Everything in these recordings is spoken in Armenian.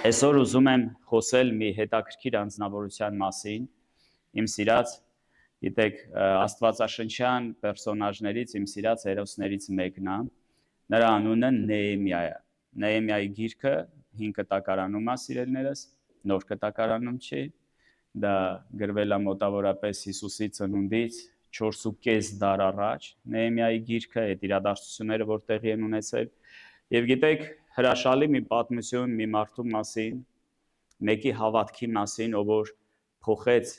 Այսօր ուզում եմ խոսել մի հետաքրքիր անձնավորության մասին, իմ սիրած, գիտեք, աստվածաշնչյան պերսոնաժներից իմ սիրած հերոսներից մեկն է, նրա անունը Նեեմիա է։ Նեեմիայի գիրքը 5 կտակարանում է, սիրելիներս, նոր կտակարանում չի, դա գրվել է մոտավորապես Հիսուսի ծնունդից 4.5 դար առաջ, Նեեմիայի գիրքը, այդ իրադարձությունները, որ տեղի են ունեցել, եւ գիտեք, հրաշալի մի պատմություն մի մարդու մասին, մեկի հավատքի մասին, ով որ փոխեց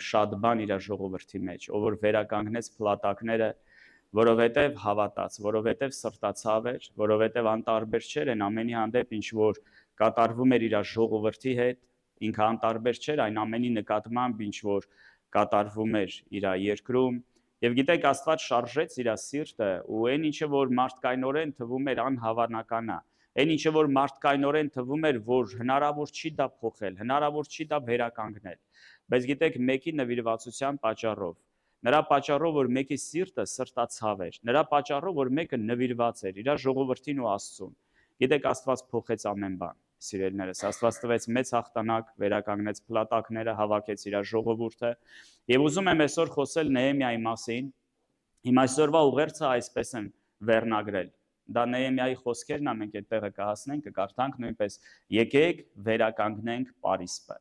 շատ բան իր ժողովրդի մեջ, ով որ վերականգնեց փլատակները, որովհետև հավատաց, որովհետև սրտացավ էր, որովհետև անտարբեր չէր այն ամենի հանդեպ, ինչ որ կատարվում էր իր ժողովրդի հետ, ինքը անտարբեր չէր այն ամենի նկատմամբ, ինչ որ կատարվում էր իր երկրում, եւ գիտեք, Աստված շարժեց իր սիրտը, ու այն ինչը որ մարդկայնորեն թվում էր անհավանական է, այն ինչը որ մարդկայնորեն թվում էր, որ հնարավոր չի դա փոխել, հնարավոր չի դա վերականգնել, բայց գիտեք, մեկի նվիրվածության պատճառով, նրա պատճառով, որ մեկի սիրտը սրտացավ էր, նրա պատճառով, որ մեկը նվիրված էր իր ժողովրդին ու Աստծուն, գիտեք, Աստված փոխեց ամեն բան, սիրելիներս, Աստված տվեց մեծ հաղթանակ, վերականգնեց փլատակները, հավաքեց իր ժողովուրդը, եւ ուզում եմ այսօր խոսել Նեեմիայի մասին, իմ այսօրվա ուղերձը այսպես եմ վերնագրել, դա Նեեմիայի խոսքերն է, մենք այդտեղը կհասնենք, կկարդանք նույնպես, եկեք վերականգնենք Պարիսպը,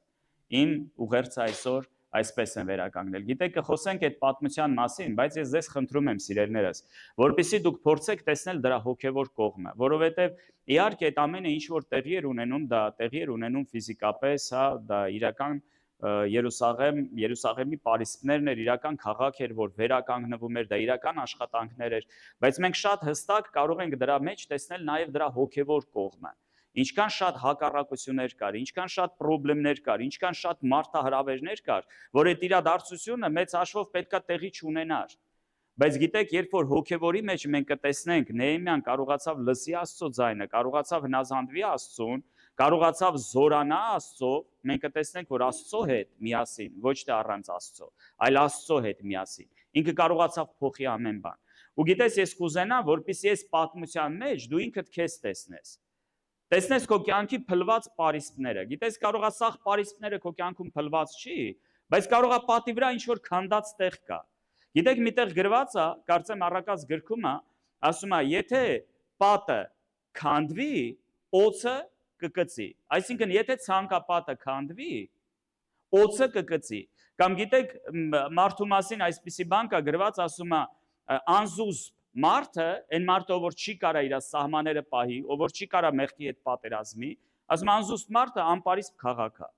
իմ ուղերձը այսօր այսպես են վերականգնել, գիտեք, կխոսենք այդ պատմության մասին, բայց ես ձեզ խնդրում եմ, սիրելիներս, որպեսզի դուք փորձեք տեսնել դրա հոգևոր կողմը, որովհետև իհարկե այդ ամենը ինչ որ տեղի էր ունենում, դա տեղի էր ունենում ֆիզիկապես, հա, դա իրական Երուսաղեմի պարիսպներն էր, իրական քաղաք էր, որ վերականգնվում էր, դա իրական աշխատանքներ էր, բայց մենք շատ հստակ կարող ենք դրա մեջ տեսնել նաև դրա հոգևոր կողմը, ինչքան շատ հակառակություններ կար, ինչքան շատ խնդիրներ կար, ինչքան շատ մարտահրավերներ կար, որ այդ իրադարձությունը մեծ հաշվով պետքա տեղի չունենար, բայց գիտեք, երբ որ հոգևորի մեջ մենք կտեսնենք, Նեեմիան կարողացավ լսի Աստծո ձայնը, կարողացավ հնազանդվի Աստծուն, կարողացավ զորանա Աստծո, մենք կտեսնենք, որ Աստծո հետ միասին, ոչ թե առանց Աստծո, այլ Աստծո հետ միասին, ինքը կարողացավ փոխի ամեն բան, ու գիտես, ես կուզենամ, որպեսզի այս պատմության մեջ դու ինքդ քեզ տեսնես քո կյանքի փլված պարիսպները, գիտես, կարող է սաղ պարիսպները քո կյանքում փլված չի, բայց կարող է պատի վրա ինչ-որ քանդած տեղ կա, գիտեք, միտեղ գրված է, կարծեմ առակած գրքում է, ասում է, եթե պատը քանդվի, օձը կկծի, այսինքն եթե ցանկապատը քանդվի, օձը կկծի, կամ գիտեք, մարդու մասին այսպիսի բան կա գրված, ասում է, անզուսպ մարդը, այն մարդը, որ չի կարա իր սահմանները պահի, ով որ չի կարա մեղքի հետ պատերազմի, ասում է, անզուսպ մարդը անպարիսպ քաղաք է,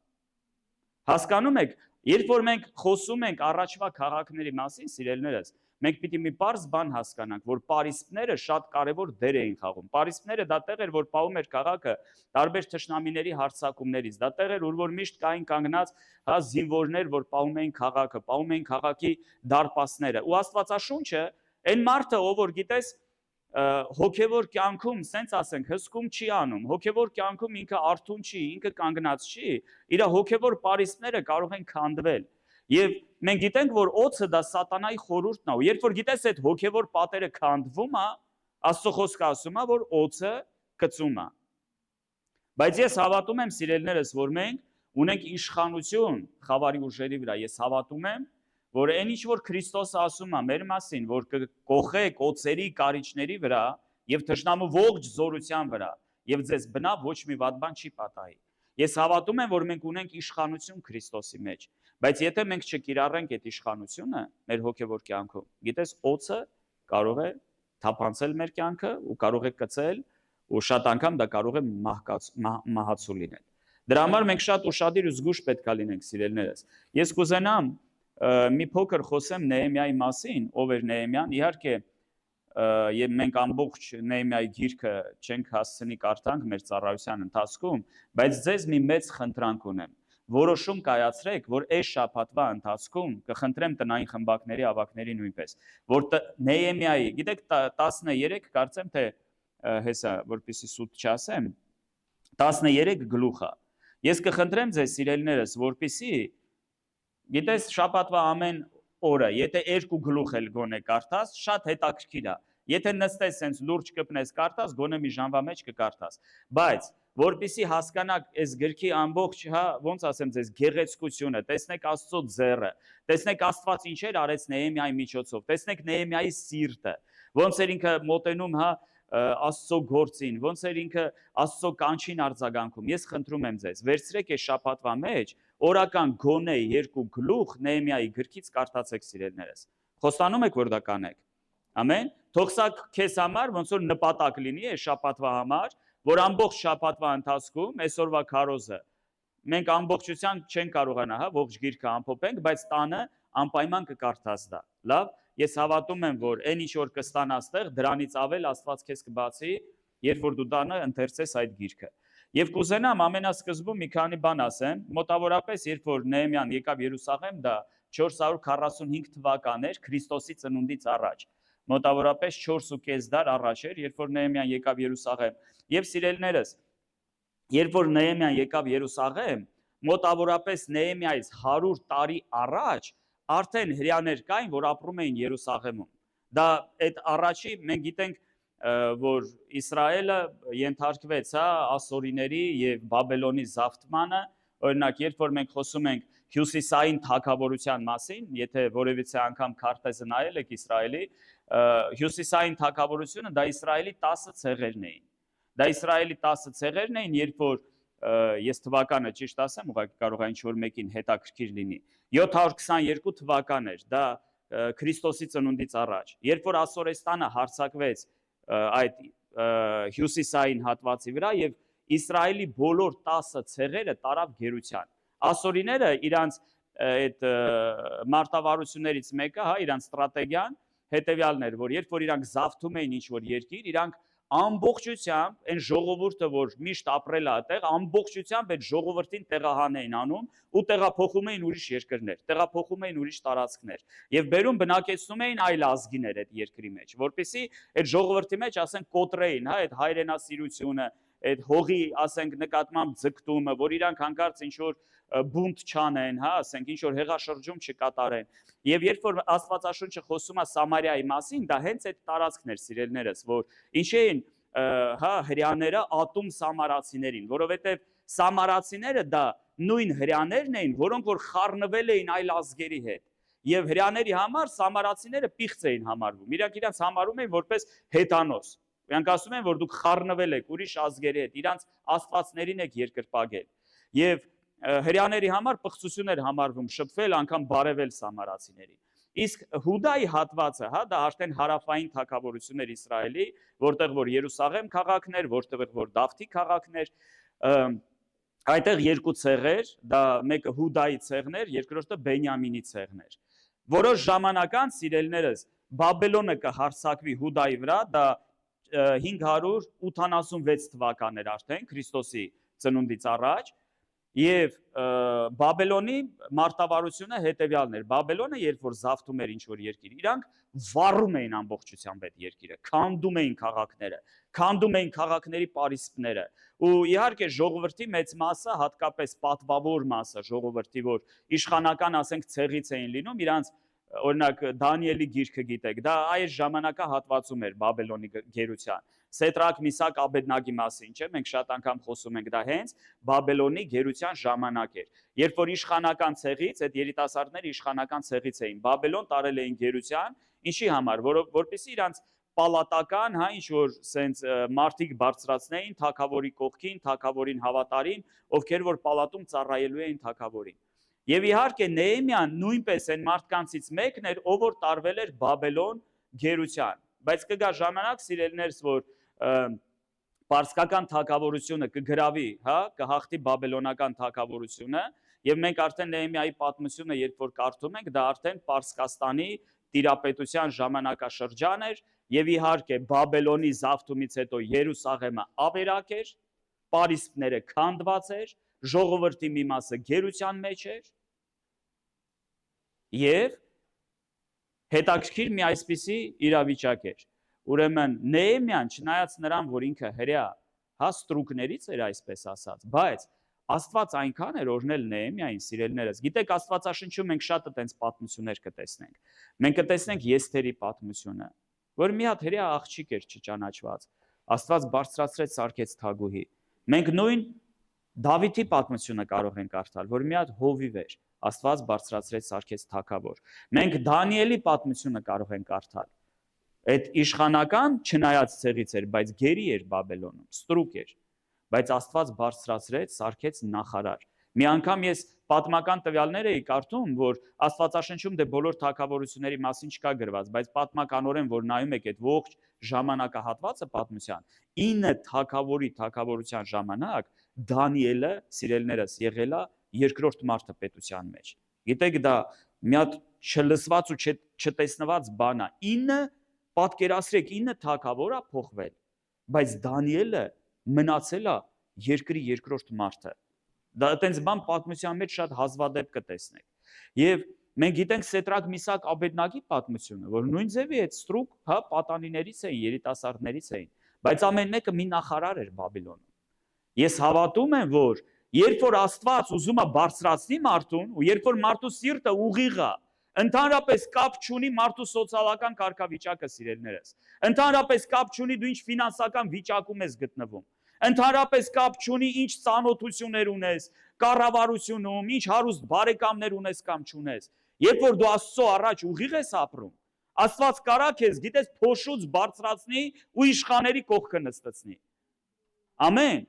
հասկանում եք, երբ որ մենք խոսում ենք առաջվա քաղաքների մասին, սիրելիներս, մենք պիտի մի պարզ բան հասկանանք, որ պարիսպները շատ կարևոր դեր էին խաղում, պարիսպները դա տեղ էր, որ պահում էր քաղաքը տարբեր թշնամիների հարձակումներից, դա տեղ էր, որ միշտ կային կանգնած զինվորներ, որ պահում էին քաղաքը, պահում էին քաղաքի դարպասները, ու Աստվածաշունչը այն մարդը, ով որ գիտես, հոգևոր կյանքում, սենց ասենք, հսկում չի անում, հոգևոր կյանքում ինքը արթուն չի, ինքը կանգնած չի, իր հոգևոր պարիսպները կարող են քանդվել, եւ մենք գիտենք, որ օձը դա սատանայի խորհուրդն է, ու երբ որ գիտես այդ հոգևոր պատերը քանդվում է, Աստծո խոսքը ասում է, որ օձը կծում է, բայց ես հավատում եմ, սիրելիներս, որ մենք ունենք իշխանություն խավարի ուժերի վրա, ես հավատում եմ, որ այն ինչ որ Քրիստոսը ասում է մեր մասին, որ կկոխեք օձերի կարիճների վրա եւ թշնամու ողջ զորության վրա եւ ձեզ բնավ ոչ մի վատ բան չի պատահի։ Ես հավատում եմ, որ մենք ունենք իշխանություն Քրիստոսի մեջ, բայց եթե մենք չկիրառենք այդ իշխանությունը մեր հոգևոր կյանքում, գիտես, օձը կարող է թափանցել մեր կյանքը ու կարող է կծել ու շատ անգամ դա կարող է մահացու լինել։ Դրա համար մենք շատ ուշադիր ու զգույշ պետք է լինենք, սիրելիներս։ Ես կուզենամ մի փոքր խոսեմ Նեեմիայի մասին, ով էր Նեեմիան, իհարկե եւ մենք ամբողջ Նեեմիայի գիրքը չենք հասցնի կարդանք մեր ծառայության ընթացքում, բայց ձեզ մի մեծ խնդրանք ունեմ, որոշում կայացրեք, որ այս շաբաթվա ընթացքում կխնդրեմ տնային խմբակների ավակների նույնպես, որ Նեեմիայի, գիտեք 13 կարծեմ թե հեսա, որպեսզի սուտ չասեմ, 13 գլուխ է։ Ես կխնդրեմ ձեզ սիրելիներս, որպեսզի գիտես շաբաթվա ամեն օրը, եթե 2 գլուխ էլ գոնե կարդաս, շատ հետաքրքիր է։ Եթե նստես sense լուրջ կպնես կարդաս, գոնե մի ժամվա մեջ կկարդաս։ Բայց որպեսի հասկանաք այս գրքի ամբողջ, հա, ոնց ասեմ ձեզ, գեղեցկությունը, տեսնեք Աստծո ձեռը, տեսնեք Աստված ինչեր արեց Նեհեմիայի միջոցով, տեսնեք Նեհեմիայի սիրտը, ոնց էր ինքը մոտենում, հա, Աստծո գործին, ոնց էր ինքը Աստծո կանչին արձագանքում։ Ես խնդրում եմ ձեզ, վերցրեք այս շաբաթվա մեջ օրական գոնե 2 գլուխ Նեհեմիայի գրքից կարդացեք սիրելիներս։ Խոստանում եք, որ դա կանեք։ Ամեն։ Թող սա քեզ համար ոնց որ նպատակ լինի այս շաբաթվա համար, որ ամբողջ շաբաթվա ընթացքում այսօրվա քարոզը մենք ամբողջությամբ չենք կարողանա, հա, ողջ գիրքը ամփոփենք, բայց տանը անպայման կկարդաս դա։ Լավ, ես հավատում եմ, որ այն ինչ որ կստանաս տեղ, դրանից ավել Աստված քեզ կբացի, երբ որ դու տանը ընթերցես այդ գիրքը։ Եվ կուզենամ ամենասկզբում մի քանի բան ասեմ, մոտավորապես երբ որ Նեհեմիան եկավ Երուսաղեմ, դա 445 թվական էր Քրիստոսի ծնունդից առաջ։ Մոտավորապես 4.5 դար առաջ էր, երբ որ Նեհեմիան եկավ Երուսաղեմ։ Եվ սիրելիներս, երբ որ Նեհեմիան եկավ Երուսաղեմ, մոտավորապես Նեհեմիայից 100 տարի առաջ արդեն հրեաներ կային, որ ապրում էին Երուսաղեմում։ Դա այդ առաջի մենք գիտենք, որ Իսրայելը ենթարկվեց, հա, ասորիների եւ Բաբելոնի զավթմանը, օրինակ, երբ որ մենք խոսում ենք հյուսիսային թագավորության մասին, եթե որևիցե անգամ քարտեզը նայել եք Իսրայելի, հյուսիսային թագավորությունը դա Իսրայելի 10 ցեղերն էին։ Դա Իսրայելի 10 ցեղերն էին, երբ որ ես թվականը ճիշտ ասեմ, ուղղակի կարող է ինչ-որ մեկին հետաքրքիր լինի։ 722 թվական էր, դա Քրիստոսի ծնունդից առաջ։ Երբ որ Ասորեստանը հարձակվեց այդ հյուսիսային հատվածի վրա եւ Իսրայելի բոլոր 10 ցեղերը տարավ գերության։ Ասորիները իրանց այդ մարտավարություններից մեկը, հա, իրանց ստրատեգիան հետեւյալն էր, որ երբ որ իրանք զավթում էին ինչ-որ երկիր, իրանք ամբողջությամբ այն ժողովուրդը, որ միշտ ապրել է այդտեղ, ամբողջությամբ այդ ժողովրդին տեղահան էին անում ու տեղափոխում էին ուրիշ երկրներ, տեղափոխում էին ուրիշ տարածքներ եւ բերում բնակեցնում էին այլ ազգիներ այդ երկրի մեջ, որպեսզի այդ ժողովրդի մեջ, ասենք, կոտրեին, հա, այդ հայրենասիրությունը, այդ հողի, ասենք, նկատմամբ ձգտումը, որ իրանք հանկարծ ինչ-որ բունտ չանեն, հա, ասենք, ինչ-որ հեղաշրջում չկատարեն։ Եվ երբ որ Աստվածաշունչը խոսում է Սամարիայի մասին, դա հենց այդ տարածքն էր, սիրելիներս, որ ինչ էին, հա, հրեաները ատում սամարացիներին, որովհետև սամարացիները դա նույն հրեաներն էին, որոնք որ խառնվել էին այլ ազգերի հետ։ Եվ հրեաների համար սամարացիները պիղծ էին համարվում։ Իրանք համարում էին որպես հեթանոս։ Իրանք ասում են, որ դուք խառնվել եք ուրիշ ազգերի հետ, իրանք աստվածներին եք երկրպագել։ Եվ հրեաների համար պղծություն էր համարվում շփվել, անգամ բարևել սամարացիներին։ Իսկ Հուդայի հատվածը, հա, դա արդեն հարավային թագավորություն էր Իսրայելի, որտեղ որ Երուսաղեմ քաղաքն էր, որտեղ որ Դավթի քաղաքն էր, այդտեղ 2 ցեղեր, դա մեկը Հուդայի ցեղն էր, երկրորդը Բենյամինի ցեղն էր։ Որոշ ժամանակ անց, սիրելիներս, Բաբելոնը կհարձակվի Հուդայի վրա, դա 586 թվական էր արդեն Քրիստոսի ծնունդից առաջ, եւ Բաբելոնի մարտավարությունը հետեւյալն էր։ Բաբելոնը երբ որ զավթում էր ինչ-որ երկիր, իրանք վառում էին ամբողջությամբ այդ երկիրը, քանդում էին քաղաքները, քանդում էին քաղաքների պարիսպները։ Ու իհարկե ժողովրդի մեծ մասը, հատկապես պատվավոր մասը ժողովրդի, որ իշխանական, ասենք, ցեղից էին լինում, իրանք օրինակ Դանիելի գիրքը գիտեք, դա այս ժամանակահատվածում էր Բաբելոնի գերության։ Սետրակ, Միսակ, Աբեդնագի մասին, չէ՞, մենք շատ անգամ խոսում ենք, դա հենց Բաբելոնի գերության ժամանակ էր։ Երբ որ իշխանական ցեղից, այդ երիտասարդները իշխանական ցեղից էին, Բաբելոն տարել էին գերության, ինչի համար, որպեսզի իրանց պալատական, հա, ինչ որ սենց մարդիկ բարձրացնեին թագավորի կողքին, թագավորին հավատարին, ովքեր որ պալատում ծառայելու էին թագավորին։ Եվ իհարկե Նեհեմիան նույնպես այն մարդկանցից մեկն էր, ով որ տարվել էր Բաբելոն գերության։ Բայց կգա ժամանակ, սիրելիներս, որ պարսկական թագավորությունը կգրավի, հա, կհաղթի բաբելոնական թագավորությունը, եւ մենք արդեն Նեհեմիայի պատմությունը, երբ որ կարդում ենք, դա արդեն Պարսկաստանի տիրապետության ժամանակաշրջան էր, եւ իհարկե Բաբելոնի զավթումից հետո Երուսաղեմը ավերակ էր, պարիսպները քանդված էր, ժողովրդի մի մասը գերության մեջ էր, եւ հետաքրքիր մի այսպիսի իրավիճակ էր։ Ուրեմն Նեհեմիան, չնայած նրան, որ ինքը հրեա, հա, ստրուկներից էր, այսպես ասած, բայց Աստված այնքան էր օրհնել Նեհեմիային, սիրելիներս։ Գիտեք, Աստվածաշնչում մենք շատ այդպես պատմություններ կտեսնենք։ Մենք կտեսնենք Եսթերի պատմությունը, որ մի հատ հրեա աղջիկ էր չճանաչված, Աստված բարձրացրեց սարքեց թագուհի։ Մենք նույն Դավիթի պատմությունը կարող ենք կարդալ, որ մի հատ հովիվ էր, Աստված բարձրացրեց սարքեց թագավոր։ Մենք Դանիելի պատմությունը կարող ենք կարդալ։ Այդ իշխանական չնայած ցեղից էր, բայց գերի էր Բաբելոնում, ստրուկ էր, բայց Աստված բարձրացրեց, սարքեց նախարար։ Մի անգամ ես պատմական տվյալներ էի կարդում, որ Աստվածաշնչում դե բոլոր թագավորությունների մասին չկա գրված, բայց պատմականորեն որ նայում եք այդ ողջ ժամանակահատվածը պատմության, 9 թագավորի թագավորության ժամանակ Դանիելը, սիրելիներս, եղել է երկրորդ մարդը պետության մեջ։ Գիտեք, դա մի հատ չլսված ու չտեսնված բան է։ 9 պատկերացրեք, 9 թագավոր է փոխվել, բայց Դանիելը մնացել է երկրի երկրորդ մարդը։ Դա այտենց բան պատմության մեջ շատ հազվադեպ կտեսնեք։ Եվ մենք գիտենք Սետրակ Միսակ Աբեդնագի պատմությունը, որ նույն ձևի այդ ստրուկ, հա, պատանիներից էին, երիտասարդներից էին, բայց ամեն մեկը մի նախարար էր Բաբելոնում։ Ես հավատում եմ, որ երբ որ Աստված ուզում է բարձրացնի մարդուն, ու երբ որ մարդու սիրտը ուղիղ է, ընդհանրապես կապ չունի մարդու սոցիալական կարգավիճակը, սիրելիներս։ Ընդհանրապես կապ չունի դու ինչ ֆինանսական վիճակում ես գտնվում։ Ընդհանրապես կապ չունի ինչ ծանոթություններ ունես, կառավարությունում, ինչ հարուստ բարեկամներ ունես կամ չունես։ Երբ որ դու Աստծո առաջ ուղիղ ես ապրում, Աստված կարա քեզ, գիտես, փոշուց բարձրացնի ու իշխաների կողքը նստեցնի։ Ամեն։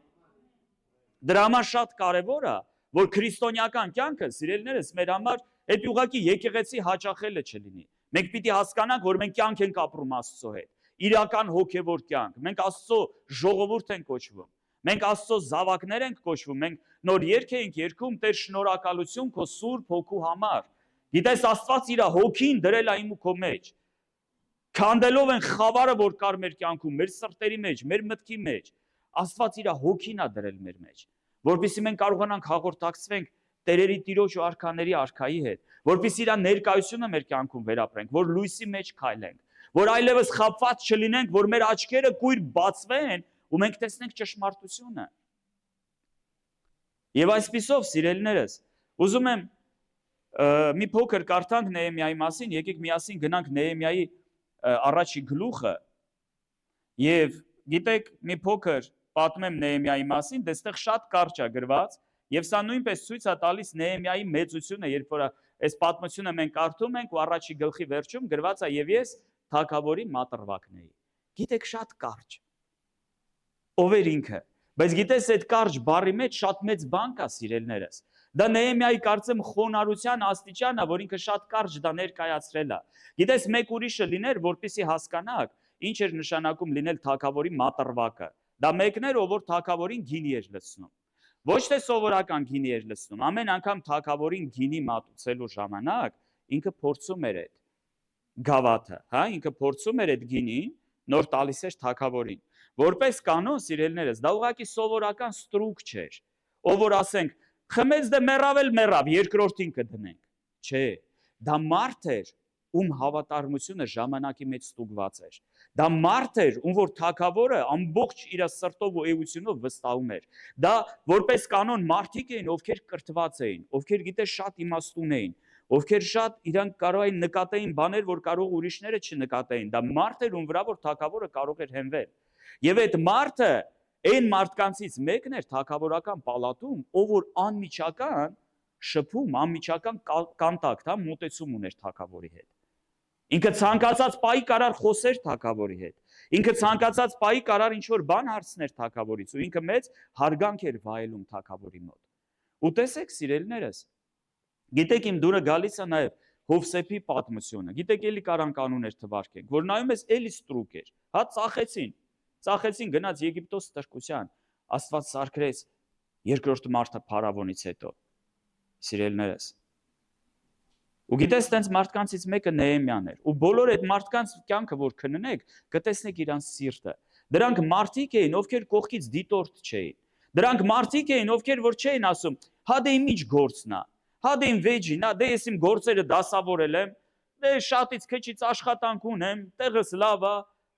Դրա համար շատ կարևոր է, որ քրիստոնեական կյանքը, սիրելիներս, մեր համար այդ ուղղակի եկեղեցի հաճախելը չլինի։ Մենք պիտի հասկանանք, որ մենք կյանք ենք ապրում Աստծո հետ։ Իրական հոգևոր կյանք։ Մենք Աստծո ժողովուրդ ենք կոչվում։ Մենք Աստծո զավակներ ենք կոչվում։ Մենք նոր երգ ենք երգում Տեր շնորհակալություն քո Սուրբ Հոգու համար։ Գիտես, Աստված իր հոգին դրել է իմ ու քո մեջ։ Քանդելով են խավարը, որ կար մեր կյանքում, մեր սրտերի մեջ, մեր մտքի մեջ։ Աստված իր հոգին է դրել մեր մեջ, որպեսզի մենք կարողանանք հաղորդակցվենք Տերերի Տիրոջ ու արքաների արքայի հետ, որպեսզի իր ներկայությունը մեր կյանքում վերապրենք, որ լույսի մեջ քայլենք, որ այլևս խաբված չլինենք, որ մեր աչքերը կույր բացվեն ու մենք տեսնենք ճշմարտությունը։ Եվ այսպիսով, սիրելիներս, ուզում եմ մի փոքր կարդանք Նեհեմիայի մասին, եկեք միասին գնանք Նեհեմիայի առաջի գլուխը եւ գիտեք, մի փոքր պատմեմ Նեհեմիայի մասին, դեստեղ շատ կարճ է գրված եւ սա նույնպես ցույց է տալիս Նեհեմիայի մեծությունը, երբ որ այս պատմությունը մենք կարդում ենք ու առաջի գլխի վերջում գրված է եւ ես թագավորի մատրվակն էի։ Գիտեք, շատ կարճ։ Ով էր ինքը։ Բայց գիտես, այդ կարճ բառի մեջ շատ մեծ բան կա, սիրելիներս։ Դա Նեհեմիայի կարծեմ խոնարհության աստիճանն է, որ ինքը շատ կարճ դա ներկայացրել է։ Գիտես, մեկ ուրիշը լիներ, որպեսզի հասկանաք, ինչ էր նշանակում լինել թագավորի մատրվակը։ Դա մեկն էր, ով որ թագավորին գինի էր լցնում։ Ոչ թե սովորական գինի էր լցնում, ամեն անգամ թագավորին գինի մատուցելու ժամանակ ինքը փորձում էր այդ գավաթը, հա, ինքը փորձում էր այդ գինին, նոր տալիս էր թագավորին։ Որպես կանոն, սիրելիներս, դա ուղղակի սովորական ստրուկ չէր, ով որ ասենք, խմեց դե մեռավ, երկրորդին կդնենք։ Չէ, դա մարդ էր, ում հավատարմությունը ժամանակի մեջ ստուգված էր։ Դա մարդ էր, ում որ թագավորը ամբողջ իր սրտով ու էությունով վստահում էր։ Դա որպես կանոն մարդիկ էին, ովքեր կրթված էին, ովքեր գիտես շատ իմաստուն էին, ովքեր շատ իրանք կարող էին նկատեին բաներ, որ կարող ուրիշները չնկատեին։ Դա մարդ էր, ում վրա որ թագավորը կարող էր հենվել։ Եվ այդ մարդը այն մարդկանցից մեկն էր թագավորական պալատում, ով որ անմիջական շփում, անմիջական կոնտակտ, հա, մոտեցում ուներ թագավորի հետ։ Ինքը ցանկացած պահի կարար խոսեր թագավորի հետ։ Ինքը ցանկացած պահի կարար ինչ-որ բան հարցներ թագավորից ու ինքը մեծ հարգանք էր վայելում թագավորի մոտ։ Ու տեսեք, սիրելիներս, գիտեք իմ դուրը գալիս է նաև Հովսեփի պատմությունը։ Գիտեք, էլի կարանք անուններ թվարկենք, որ նայում ես էլի ստրուկ էր։ Հա, ծախեցին, գնաց Եգիպտոս ստրկության։ Աստված սարքրեց երկրորդ մարդը փարավոնից հետո։ Սիրելիներս, ու գիտես, տենց մարդկանցից մեկը Նեհեմիան էր, ու բոլոր այդ մարդկանց կյանքը որ քննեք, կտեսնեք իրանց սիրտը։ Դրանք մարդիկ էին, ովքեր կողքից դիտորդ չէին։ Դրանք մարդիկ էին, ովքեր որ չէին ասում, հա դե իմ ինչ գործն է, հա դե իմ վեճին, հա դե ես իմ գործերը դասավորել եմ, դե շատից քչից աշխատանք ունեմ, տեղս լավ է,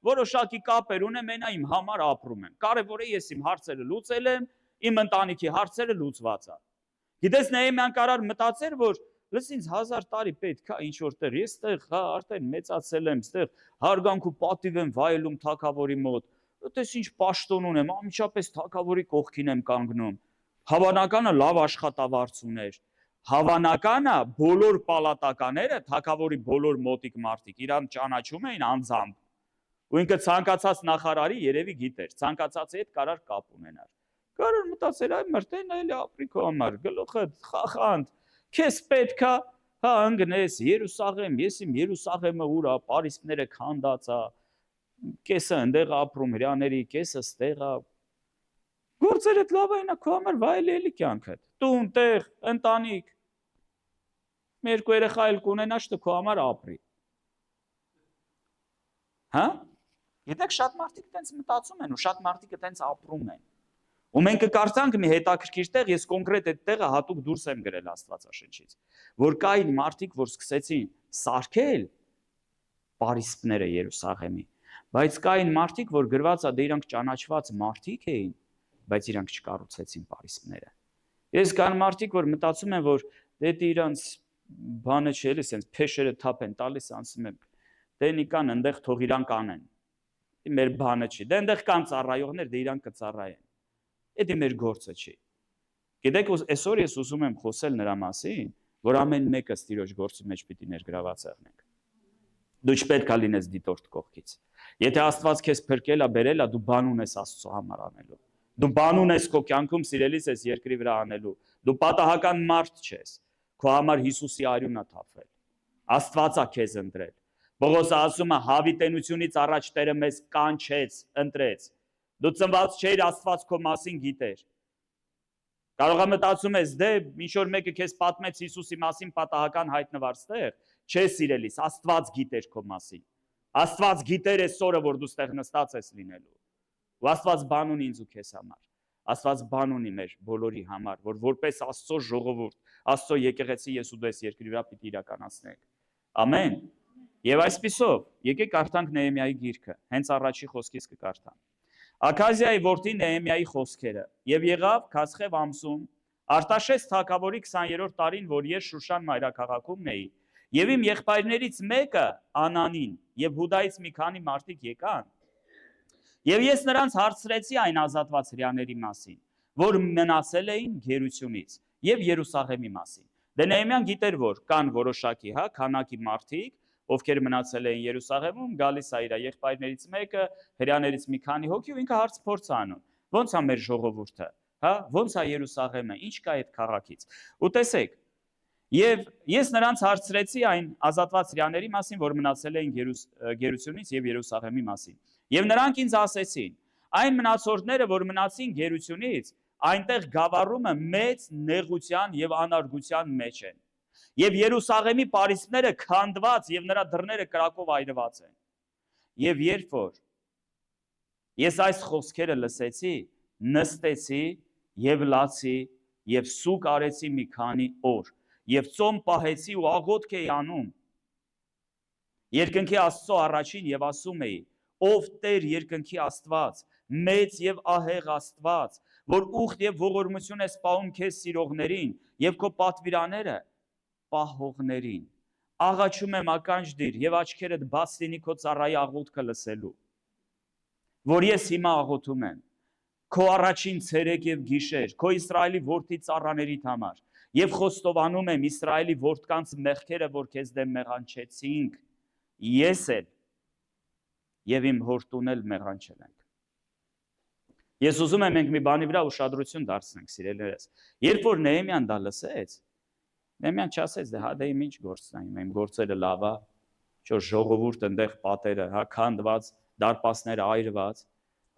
որոշակի կապեր ունեմ, այնա իմ համար ապրում եմ։ Կարևորը ես իմ հարցերը լուծել եմ, իմ ընտանիքի հարցերը լուծված է։ Գիտես, Նեհեմիան կարար մտածեր, որ լս ինձ 1000 տարի պետք է ինչ որտեղ, ես ստեղ արդեն մեծացել եմ, ստեղ հարգանք ու պատիվ եմ վայելում թագավորի մոտ, տես ինչ պաշտոն ունեմ, անմիջապես թագավորի կողքին եմ կանգնում։ Հավանականը լավ աշխատավարձ ուներ։ Հավանականը բոլոր պալատականները, թագավորի բոլոր մոտիկ մարդիկ իրան ճանաչում էին անձամբ։ Ու ինքը ցանկացած նախարարի երևի գիտեր, ցանկացածի հետ կարար կապ ունենար։ Կարար մտածել, այ մրտեն այլ ապրի քո համար, գլուխը խախանդ, քեզ պետքա, հա ընկնես Երուսաղեմ, ես իմ Երուսաղեմը ուր է, պարիսպները քանդած է, կեսը ընդեղ ապրում հրյաների, կեսը ստեղ է։ Գործերդ լավ այնա քո համար վայելելի կյանքդ։ Տուն, տեղ, ընտանիք։ Երկու երեխա էլ կունենաս, դու քո համար ապրի։ Հա? Գիտեք, շատ մարդիկ տենց մտածում են ու շատ մարդիկ տենց ապրում են։ Ու մենք կկարծանք մի հետաքրքիր տեղ, ես կոնկրետ այդ տեղը հատուկ դուրս եմ գրել Աստվածաշնչից, որ կային մարդիկ, որ սկսեցին սարքել պարիսպները Երուսաղեմի, բայց կային մարդիկ, որ գրված է դե իրանք ճանաչված մարդիկ էին, բայց իրանք չկառուցեցին պարիսպները։ Ես կան մարդիկ, որ մտածում են, որ դե իրանց բանը չէ, էլի սենց փեշերը թափ են տալիս, ասում են, դե նիկան ընդեղ թող իրանք անեն։ Մեր բանը չի։ Դե ընդեղ կան ծառայողներ, դե իրանք կծառայեն։ Դա մեր գործը չի։ Գիտեք, այսօր ես ուզում եմ խոսել նրա մասին, որ ամեն մեկը Տիրոջ գործի մեջ պիտի ներգրաված եղնենք։ Դու չպետք է լինես դիտորդ կողքից։ Եթե Աստված քեզ փրկել է, բերել է, դու բան ունես Աստծո համար անելու։ Դու բան ունես քո կյանքում սիրելիս ես երկրի վրա անելու։ Դու պատահական մարդ չես։ Քո համար Հիսուսի արյունն է թափվել։ Աստված է քեզ ընտրել։ Պողոսը ասում է, հավիտենությունից առաջ Տերը մեզ կանչեց, ընտրեց։ Դու ծնված չէիր, Աստված քո մասին գիտեր։ Կարող է մտածում ես, դե ինչ որ մեկը քեզ պատմեց Հիսուսի մասին պատահական հայտնվար ստեղ, չէ սիրելիս, Աստված գիտեր քո մասին։ Աստված գիտեր այսօրը, որ դու ստեղ նստած ես լինելու։ Ու Աստված բան ունի ինձ ու քեզ համար։ Աստված բան ունի մեր բոլորի համար, որ որպես Աստծո ժողովուրդ, Աստծո եկեղեցի ես ու դու ես երկրի վրա պիտի իրականացնենք։ Ամեն։ Եվ այսպիսով, եկեք կարդանք Նեհեմիայի գիրքը, հենց առաջի խոսքից կկարդամ։ Աքազիայի որդի Նեհեմիայի խոսքերը։ Եվ եղավ Քասխև ամսում, Արտաշես թագավորի 20-րդ տարին, որ ես Շուշան մայրաքաղաքում էի, եւ իմ եղբայրներից մեկը Անանին եւ Հուդայից մի քանի մարդիկ եկան։ Եվ ես նրանց հարցրեցի այն ազատված հրյաների մասին, որ մնացել էին գերությունից, եւ Երուսաղեմի մասին։ Դե Նեհեմիան գիտեր, որ կան որոշակի, հա, քանակի մարդիկ, ովքեր մնացել էին Երուսաղեմում, գալիս է իր եղբայրներից մեկը, հրյաներից մի քանի հոգի ու ինքը հարց փորձ անում։ Ոնց է մեր ժողովուրդը, հա, ոնց է Երուսաղեմը, ինչ կա այդ քաղաքից։ Ու տեսեք, եւ ես նրանց հարցրեցի այն ազատված հրյաների մասին, որ մնացել էին գերությունից եւ Երուսաղեմի մասին։ Եվ նրանք ինձ ասեցին, այն մնացորդները, որ մնացին գերությունից, այնտեղ գավառումը մեծ նեղության եւ անարգության մեջ են։ Եվ Երուսաղեմի պարիսպները քանդված եւ նրա դռները կրակով այրված են։ Եվ երբ որ ես այս խոսքերը լսեցի, նստեցի եւ լացի եւ սուկ արեցի մի քանի օր եւ ծոմ պահեցի ու աղոթք էի անում երկնքի Աստծո առաջին եւ ասում էի. ով Տեր երկնքի Աստված, մեծ եւ ահեղ Աստված, որ ուխտ եւ ողորմություն ես պահում քեզ սիրողներին եւ քո պատվիրաները պահողներին, աղաչում եմ ականջ դիր եւ աչքերդ բաց լինի քո ծառայի աղոթքը լսելու, որ ես հիմա աղոթում եմ քո առաջին ցերեկ եւ գիշեր, քո Իսրայելի որդի ծառաներիդ համար եւ խոստովանում եմ Իսրայելի որդկանց մեղքերը, որ քեզ դեմ մեղանչեցինք, ես էլ եւ իմ հորտուն էլ մեղանչել ենք։ Ես ուզում եմ մենք մի բանի վրա ուշադրություն դարձնենք, սիրելիներս։ Երբ որ Նեհեմիան դա լսեց, Նեհեմիան չասեց, դե հա դե իմ ինչ գործն է, իմ գործերը լավ է, չէ՞ ժողովուրդ այնտեղ պատերը, հա քանդված, դարպասները այրված,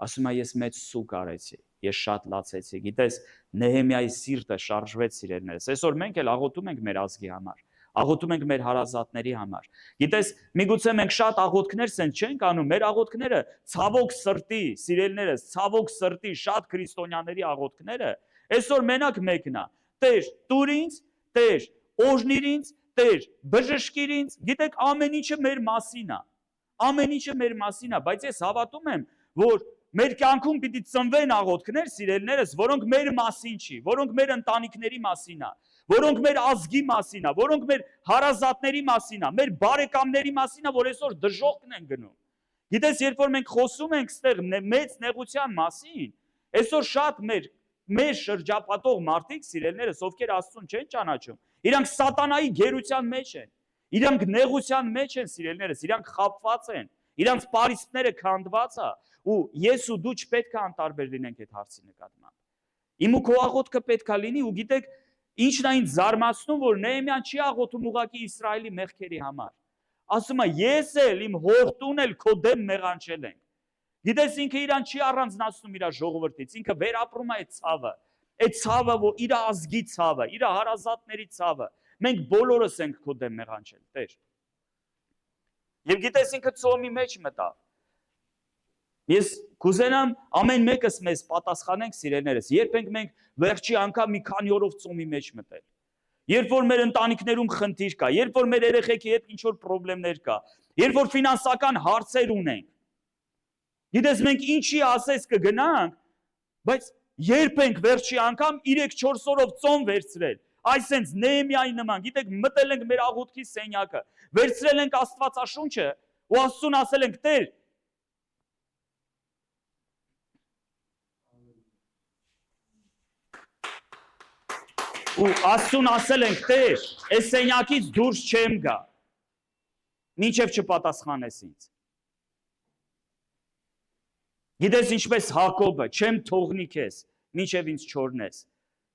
ասում է ես մեծ սուկ արեցի, ես շատ լացեցի։ Գիտես, Նեհեմիայի սիրտը շարժվեց, սիրելիներս։ Այսօր մենք էլ աղոթում ենք մեր ազգի համար, աղոթում ենք մեր հարազատների համար։ Գիտես, միգուցե մենք շատ աղոթքներ սենց չենք անում, մեր աղոթքները ցավոք սրտի, սիրելիներս, ցավոք սրտի շատ քրիստոնյաների աղոթքները այսօր մենակ մեկն է. Տեր, տուր ինձ, Տեր, օժնիր ինձ, Տեր, բժշկիր ինձ։ Գիտեք, ամեն ինչը մեր մասին է։ Ամեն ինչը մեր մասին է, բայց ես հավատում եմ, որ մեր կյանքում պիտի ծնվեն աղոթքներ, սիրելիներս, որոնք մեր մասին չի, որոնք մեր ընտանիքների մասին է, որոնք մեր ազգի մասին է, որոնք մեր հարազատների մասին է, մեր բարեկամների մասին է, որ այսօր դժոխքն են գնում։ Գիտես, երբ որ մենք խոսում ենք ստեղ մեծ նեղության մասին, այսօր շատ մեր շրջապատող մարդիկ, սիրելիներս, ովքեր Աստծուն չեն ճանաչում, իրանք սատանայի գերության մեջ են, իրանք նեղության մեջ են, սիրելիներս, իրանք խաբված են, իրանք պարիսպները քանդված է, ու ես ու դու չպետք է անտարբեր լինենք այդ հարցի նկատմամբ։ Իմ ու քո աղոթքը պետք է լինի, ու գիտեք, ինչն է ինձ զարմացնում, որ Նեհեմիան չի աղոթում ուղղակի Իսրայելի մեղքերի համար։ Ասում է, ես էլ իմ հորտուն էլ քո դեմ մեղանչել ենք։ Գիտես, ինքը իրան չի առանձնացնում իր ժողովրդից, ինքը վերապրում է այդ ցավը, որ իր ազգի ցավը, իր հարազատների ցավը։ Մենք բոլորս ենք քո դեմ մեղանչել, Տեր։ Եվ գիտես, ինքը ծոմի մեջ մտավ։ Ես կուզենամ ամեն մեկս մեզ պատասխանենք, սիրելիներս, երբ ենք մենք վերջի անգամ մի քանի օրով ծոմի մեջ մտել։ Երբ որ մեր ընտանիքներում խնդիր կա, երբ որ մեր երեխեքի հետ ինչ որ խնդիրներ կա, երբ որ ֆինանսական հարցեր ունենք։ Գիտես, մենք ինչի ասես կգնանք, բայց երբ ենք վերջի անգամ 3-4 օրով ծոմ վերցրել, այսենց Նեհեմիայի նման, գիտեք, մտել ենք մեր աղոթքի սենյակը, վերցրել ենք Աստվածաշունչը ու Աստծուն ասել ենք, Տեր, ու Աստծուն ասել ենք, Տեր, այս սենյակից դուրս չեմ գա, մինչև չպատասխանես ինձ։ Գիտես, ինչպես Հակոբը, չեմ թողնի քեզ, մինչև ինձ չօրնես։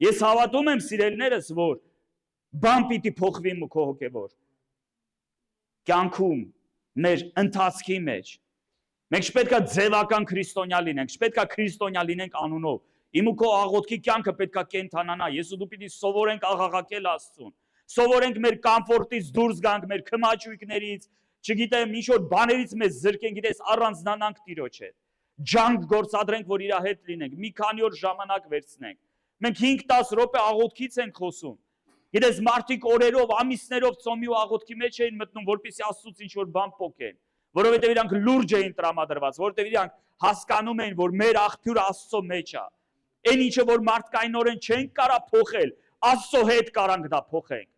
Ես հավատում եմ, սիրելիներս, որ բան պիտի փոխվի քո հոգևոր կյանքում, մեր ընթացքի մեջ։ Մենք չպետք է ձևական քրիստոնյա լինենք, չպետք է քրիստոնյա լինենք անունով։ Իմ ու քո աղոթքի կյանքը պետք է կենթանանա։ Ես ու դու պիտի սովորենք աղաղակել Աստծուն։ Սովորենք մեր կոմֆորտից դուրս գանք, մեր քմաճույքներից, չգիտեմ, ինչ որ բաներից մեզ զրկեն, գիտես, առանձնանանք Տիրոջ հետ։ Ջանք գործադրենք, որ իր հետ լինենք, մի քանի օր ժամանակ վերցնենք։ Մենք 5-10 րոպե աղոթքից ենք խոսում։ Գիտես, մարդիկ օրերով, ամիսներով ծոմի ու աղոթքի մեջ էին մտնում, որպեսզի Աստծուց ինչ-որ բան փոխեն, որովհետև իրանք լուրջ էին տրամադրված, որովհետև իրանք հասկանում էին, որ մեր աղբյուրը Աստծո մեջ է։ Այն ինչը որ մարդկայնորեն չենք կարա փոխել, Աստծո հետ կարանք դա փոխենք։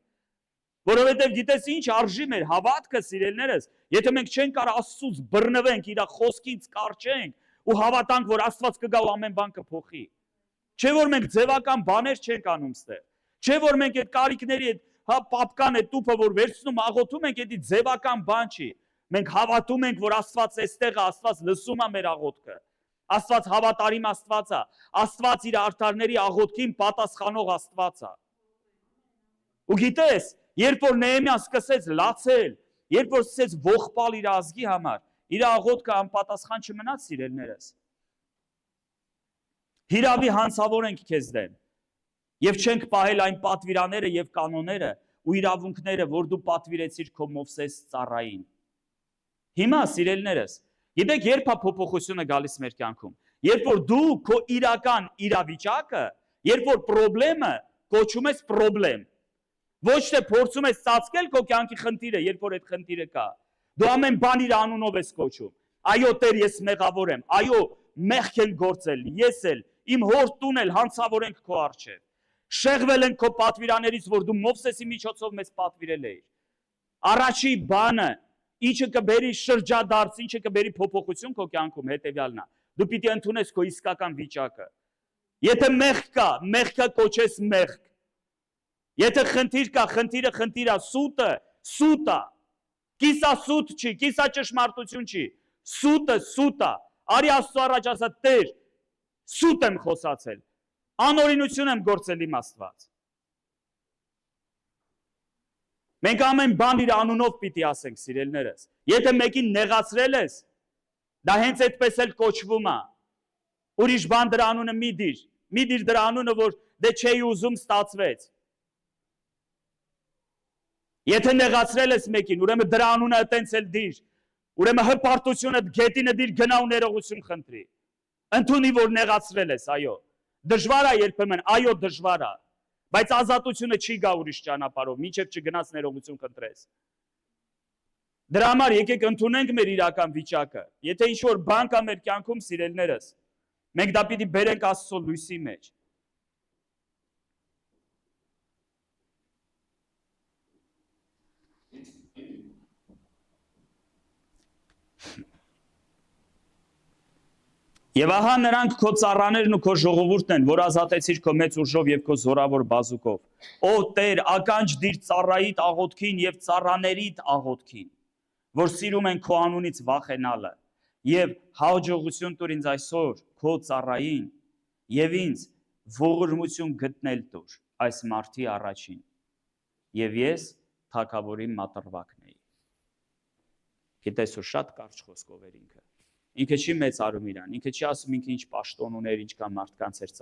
Որովհետև գիտես ինչ արժի մեր հավատքը, սիրելիներս, եթե մենք չենք կարա Աստծուց բռնվենք, իր խոսքից կարճենք ու հավատանք, որ Աստված կգա ու ամեն բան կփոխի։ Չէ որ մենք ձևական բաներ չենք անում ստեղ։ Չէ որ մենք այդ կարիքների այդ պապկան այդ տուփը որ վերցնում աղոթում ենք, դա ձևական բան չի։ Մենք հավատում ենք, որ Աստված էստեղ է, Աստված լսում է մեր աղոթքը։ Աստված հավատարիմ Աստված է։ Աստված իր արդարների աղոթքին պատասխանող Աստված է։ Ու գիտես, երբ որ Նեհեմիան սկսեց լացել, երբ որ սկսեց ողբալ իր ազգի համար, իր աղոթքը անպատասխան չմնաց, սիրելիներս։ Հիրավի հանցավորենք քեզ դեմ եւ չենք պահել այն պատվիրաները եւ կանոնները ու իրավունքները, որ դու պատվիրեցիր քո Մովսես ծառային։ Հիմա, սիրելիներս, գիտեք, երբ է փոփոխությունը գալիս մեր կյանքում, երբ որ դու քո իրական իրավիճակը, երբ որ խնդրեմը կոչում ես խնդրեմ, ոչ թե փորձում ես ծածկել քո կյանքի խնդիրը, երբ որ այդ խնդիրը կա, դու ամեն բան իր անունով ես կոչում։ Այո, Տեր, ես մեղավոր եմ, այո, մեղք եմ գործել, ես էլ, իմ հոր տուն էլ հանցավոր ենք քո առջև։ Շեղվել ենք քո պատվիրաներից, որ դու Մովսեսի միջոցով մեզ պատվիրել էիր։ Առաջի բանը, ինչը կբերի շրջադարձ, ինչը կբերի փոփոխություն քո կյանքում, հետևյալն է։ Դու պիտի ընդունես քո իսկական վիճակը։ Եթե մեղք կա, մեղքը կոչես մեղք։ Եթե խնդիր կա, խնդիրը խնդիր է, սուտը սուտ է։ Կիսա սուտ չի, կիսա ճշմարտություն չի։ Սուտը սուտ է։ Արի Աստծո առաջ ասա, Տեր, սուտ եմ խոսացել։ Անօրինություն եմ գործել իմ Աստված։ Մենք ամեն բան իր անունով պիտի ասենք, սիրելիներս։ Եթե մեկին նեղացրել ես, դա հենց այդպես էլ կոչվում է։ Ուրիշ բան դրա անունը մի դիր դրա անունը, որ դե չէի ուզում ստացվեց։ Եթե նեղացրել ես մեկին, ուրեմն դրա անունը այտենց էլ դիր։ Ուրեմն հպարտությունը գետինը դիր գնա ու ներողություն խնդրի։ Ընդունի, որ նեղացրել ես, այո։ Դժվար է երբեմն, այո, դժվար է։ Բայց ազատությունը չի գա ուրիշ ճանապարհով, մինչև չգնաց ներողություն խնդրես։ Դրա համար եկեք ընդունենք մեր իրական վիճակը։ Եթե ինչ-որ բան կա մեր կյանքում, սիրելիներս, մենք դա պիտի բերենք Աստծո լույսի մեջ։ Եվ ահա նրանք քո ծառաներն ու քո ժողովուրդն են, որ ազատեցիր քո մեծ ուժով եւ քո զորավոր բազուկով։ Ո Տեր, ականջ դիր ծառայիդ աղոթքին եւ ծառաներիդ աղոթքին, որ սիրում են քո անունից վախենալը, եւ հաջողություն տուր ինձ այսօր քո ծառային եւ ինձ ողորմություն գտնել տուր այս մարդի առաջին։ Եվ ես թագավորի մատրվակն էի։ Գիտես որ շատ կարճ խոսքով էր ինքը։ Ինքը չի մեծարում իրան, ինքը չի ասում ինքը ինչ պաշտոն ուներ, ինչքան մարդկանց էր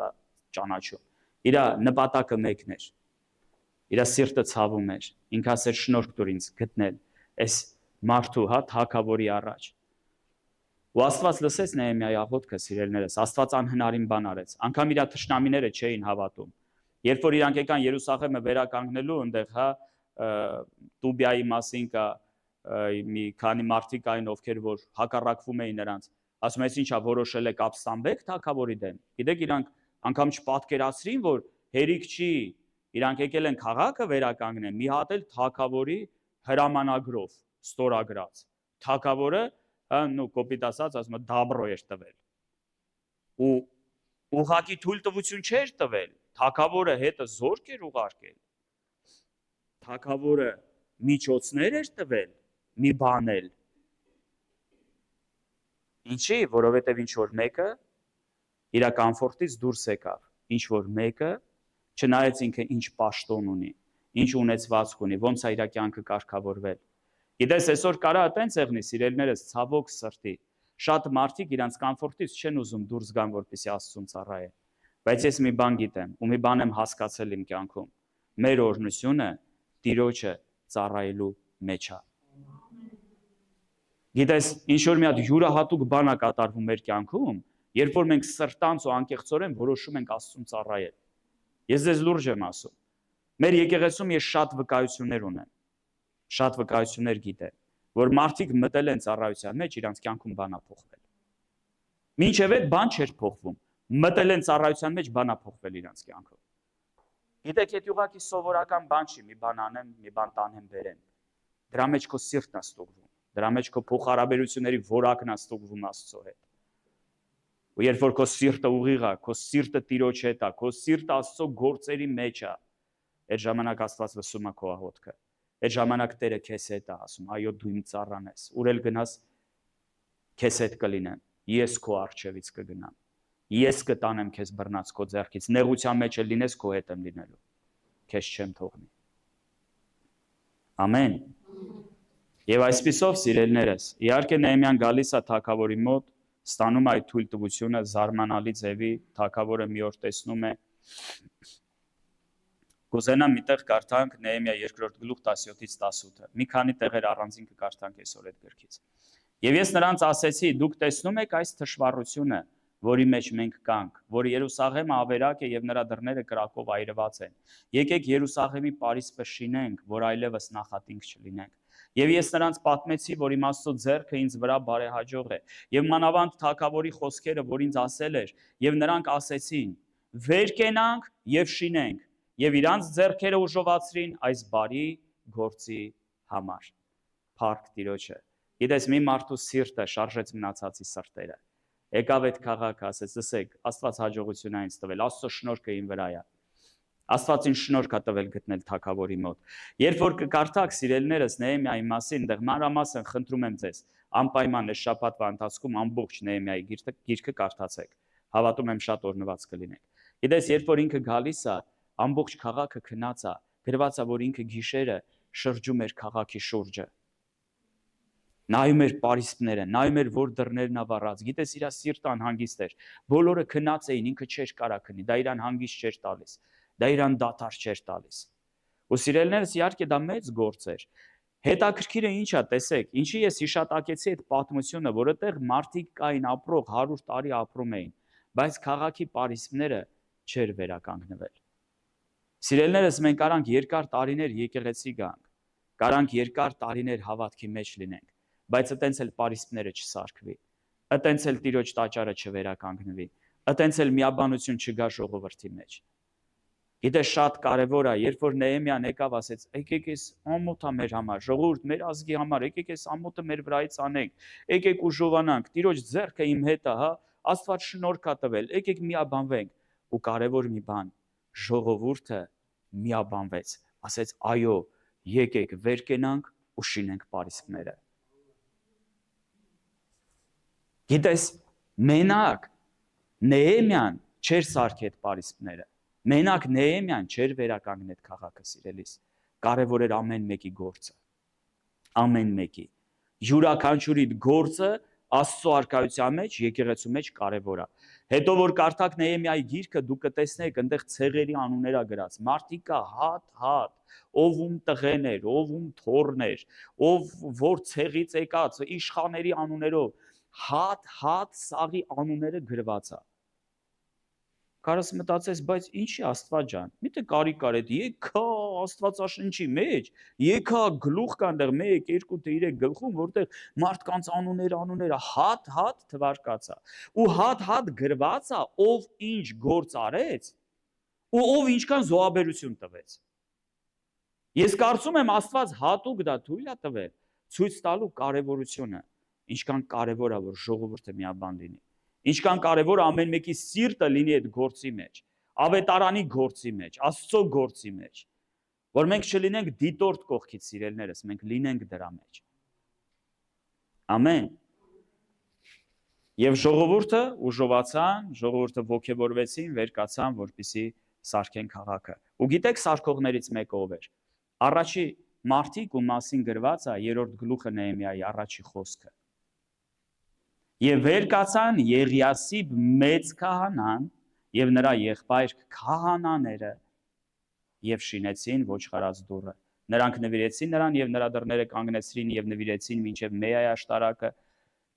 ճանաչում։ Իր նպատակը մեկն էր։ Իր սիրտը ցավում էր։ Ինքը ասեր շնորհք տուր ինձ գտնել այս մարդու, հա, թագավորի առաջ։ Ու Աստված լսեց Նեհեմիայի աղոթքը, սիրելիներս, Աստված անհնարին բան արեց։ Անգամ իր թշնամիները չէին հավատում։ Երբ որ իրանք եկան Երուսաղեմը վերականգնելու, այնտեղ, հա, Տուբիայի մասին կա մի քանի մարդիկ այն, ովքեր որ հակառակվում էին նրանց, ասում են, ինչա որոշել եք ապստամբեք թագավորի դեմ։ Գիտեք, իրանք անգամ չպատկերացրին, որ հերիք չի, իրանք եկել են քաղաքը վերականգնեն, մի հատ էլ թագավորի հրամանագրով ստորագրած։ Թագավորը, նու կոպիտ ասած, ասում է դաբրո էր տվել։ Ու ուղղակի թույլտվություն չէր տվել, թագավորը հետը զորք էր ուղարկել։ Թագավորը միջոցներ էր տվել մի բանել։ Ինչի, որովհետև ինչ որ մեկը իր կոմֆորտից դուրս եկավ, ինչ որ մեկը չնայած ինքը ինչ պաշտոն ունի, ինչ ունեցվածք ունի, ոնց է իր կյանքը կարգավորվել։ Գիտես, այսօր կարա այտենց եղնի, սիրելիներս, ցավոք սրտի, շատ մարդիկ իրանց կոմֆորտից չեն ուզում դուրս գան, որպեսզի Աստծուն ծառայեն։ Բայց ես մի բան գիտեմ, ու մի բան եմ հասկացել իմ կյանքում։ Մեր օրհնությունը Տիրոջը ծառայելու մեջ է։ Գիտես, ինչ որ մի հատ յուրահատուկ բան է կատարվում մեր կյանքում, երբ որ մենք սրտանց ու անկեղծորեն որոշում ենք Աստծուն ծառայել։ Ես ձեզ լուրջ եմ ասում։ Մեր եկեղեցում ես շատ վկայություններ ունեմ։ Շատ վկայություններ գիտեմ, որ մարդիկ մտել են ծառայության մեջ, իրանց կյանքում բան է փոխվել։ Մինչև այդ բան չէր փոխվում։ Մտել են ծառայության մեջ, բան է փոխվել իրանց կյանքում։ Գիտեք, այդ ուղղակի սովորական բան չի, մի բան անեմ, մի բան տանեմ բերեմ։ Դրա մեջ քո սիրտն է ստուգվում։ Դրա մեջ քո փոխհարաբերությունների որակն է ստուգվում Աստծո հետ։ Ու երբ որ քո սիրտը ուղիղ է, քո սիրտը Տիրոջ հետ է, քո սիրտը Աստծո գործերի մեջ է, այդ ժամանակ Աստված լսում է քո աղոթքը։ Այդ ժամանակ Տերը քեզ հետ է ասում, այո, դու իմ ծառան ես։ Ուր էլ գնաս, քեզ հետ կլինեմ։ Ես քո առջևից կգնամ։ Ես կտանեմ քեզ բռնած քո ձեռքից, նեղության մեջ էլ լինես, քո հետ եմ լինելու։ Քեզ չեմ թողնի։ Ամեն։ Եվ այսպիսով, սիրելիներս, իհարկե Նեհեմիան գալիս է թագավորի մոտ, ստանում այդ թույլտվությունը զարմանալի ձևի, թագավորը մի օր տեսնում է։ Կուզենամ միտեղ կարդանք Նեհեմիա 2-րդ գլուխ 17-ից 18-ը։ Մի քանի տեղեր առանձին կկարդանք այսօր այդ գրքից։ Եվ ես նրանց ասեցի, դուք տեսնում եք այս թշվառությունը, որի մեջ մենք կանք, որ Երուսաղեմը ավերակ է եւ նրա դռները կրակով այրված են։ Եկեք Երուսաղեմի պարիսպը շինենք, որ այլևս նախատինք չլինենք։ Եվ ես նրանց պատմեցի, որ իմ Աստծո ձեռքը ինձ վրա բարեհաջող է, եւ մանավանդ թագավորի խոսքերը, որ ինձ ասել էր, եւ նրանք ասեցին. վեր կենանք եւ շինենք, եւ իրանց ձեռքերը ուժովացրին այս բարի գործի համար։ Փառք Տիրոջը։ Գիտես, մի մարդու սիրտը շարժեց մնացածի սրտերը։ Եկավ այդ քաղաքը, ասեց, լսեք, Աստված հաջողություն է ինձ տվել, Աստծո շնորհքը իմ վրա է։ Աստված ինձ շնորհք է տվել գտնել թագավորի մոտ։ Երբ որ կկարդաք, սիրելիներս, Նեհեմիայի մասին, դեռ մանրամասն խնդրում եմ ձեզ, անպայման այս շաբաթվա ընթացքում ամբողջ Նեհեմիայի գիրքը կարդացեք։ Հավատում եմ շատ օրհնված կլինեք։ Գիտես, երբ որ ինքը գալիս է, ամբողջ քաղաքը քնած է, գրված է, որ ինքը գիշերը շրջում էր քաղաքի շուրջը։ Նայում էր պարիսպները, նայում էր, որ դռներն ավառած, գիտես, իր սիրտը անհանգիստ էր, բոլորը քնած էին, ինքը չէր կարա քնի, դա իրան հանգիստ չէր տալիս, դա իրան դադար չէր տալիս։ Ու սիրելիներս, իհարկե դա մեծ գործ էր։ Հետաքրքիրը ինչ է, տեսեք, ինչի ես հիշատակեցի այդ պատմությունը, որ այդտեղ մարդիկ կային ապրող 100 տարի ապրում էին, բայց քաղաքի պարիսպները չէր վերականգնվել։ Սիրելիներս, մենք կարանք երկար տարիներ եկեղեցի գանք, կարանք երկար տարիներ հավատքի մեջ լինենք, բայց այտենց էլ պարիսպները չսարքվի, այտենց էլ Տիրոջ տաճարը չվերականգնվի, այտենց էլ միաբանություն չգա ժողովրդի մեջ։ Գիտես, շատ կարևոր է, երբ որ Նեհեմիան եկավ, ասեց, եկեք այս ամոթը մեր համար, ժողովուրդ մեր ազգի համար, եկեք այս ամոթը մեր վրայից անենք, եկեք ուժովանանք, Տիրոջ ձեռքը իմ հետ է, հա, Աստված շնորհք է տվել, եկեք միաբանվենք։ Ու կարևոր մի բան, ժողովուրդը միաբանվեց, ասեց այո, եկեք վեր կենանք ու շինենք պարիսպները։ Գիտես, մենակ Նեհեմիան չէր սարքի այդ պարիսպները, մենակ Նեհեմիան չէր վերականգնի այդ քաղաքը, սիրելիս, կարևոր էր ամեն մեկի գործը, ամեն մեկի, յուրաքանչյուրի գործը Աստծո արքայության մեջ, եկեղեցու մեջ կարևոր է։ Հետո որ կարդաք Նեհեմիայի գիրքը, դուք կտեսնեք, այնտեղ ցեղերի անուններ ա գրած։ Մարդիկ կա հատ, ով ում տղեն էր, ով ում թոռն էր, ով որ ցեղից եկած, իշխաների անուններով, հատ սաղի անունները գրված է։ Կարաս մտածես, բայց ինչի Աստված ջան, միթե կարիք կար այդ եկա Աստվածաշնչի մեջ, եկա գլուխ կա այնտեղ 1, 2, 3 գլխում, որտեղ մարդկանց անունները հատ թվարկած է։ Ու հատ գրված է, ով ինչ գործ արեց, ու ով ինչքան զոհաբերություն տվեց։ Ես կարծում եմ Աստված հատուկ դա թույլ է տվել, ցույց տալու կարևորությունը, ինչքան կարևոր է որ ժողովուրդը միաբան լինի։ Ինչքան կարևոր ամեն մեկի սիրտը լինի այդ գործի մեջ, ավետարանի գործի մեջ, Աստծո գործի մեջ, որ մենք չլինենք դիտորդ կողքից սիրելիներս, մենք լինենք դրա մեջ։ Ամեն։ Եվ ժողովուրդը ուժովացան, ժողովուրդը ոգևորվեցին, վեր կացան, որպեսզի սարքեն քաղաքը։ Ու գիտեք սարքողներից մեկը ով էր։ Առաջի մարդիկ ու մասին գրված է 3-րդ գլուխը Նեհեմիայի առաջի խոսքը։ Եվ վեր կացան Եղիասիբ մեծ քահանան եւ նրա եղբայր քահանաները եւ շինեցին ոչխարած դուռը։ Նրանք նվիրեցին նրան եւ նրա դռները կանգնեցրին եւ նվիրեցին մինչեւ Մեայի աշտարակը,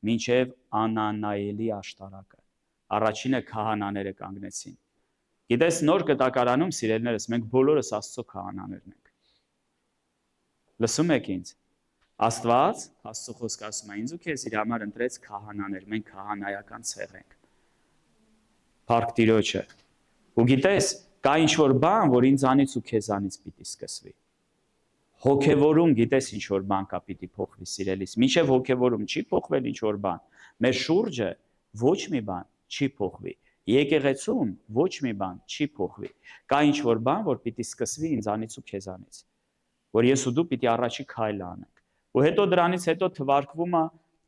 մինչեւ Անանայելի աշտարակը։ Առաջինը քահանաները կանգնեցին։ Գիտես նոր կտակարանում սիրելիներս մենք բոլորս Աստծո քահանաներն ենք։ Լսում եք ինձ։ Աստված, Աստծո խոսքը ասում է, ինձ ու քեզ իր համար ընտրեց քահանաներ, մենք քահանայական ցեղ ենք։ Փառք Տիրոջը։ Ու գիտես, կա ինչ-որ բան, որ ինձանից ու քեզանից պիտի սկսվի։ Հոգևորում գիտես ինչ-որ բան կա պիտի փոխվի, սիրելիս։ Մինչև հոգևորում չի փոխվել ինչ-որ բան։ Մեր շուրջը ոչ մի բան չի փոխվի։ Եկեղեցում ոչ մի բան չի փոխվի։ Կա ինչ-որ բան, որ պիտի սկսվի ինձանից ու քեզանից։ Որ ես ու դու պիտի առաջի քայլը անենք։ Ու հետո դրանից հետո թվարկվում է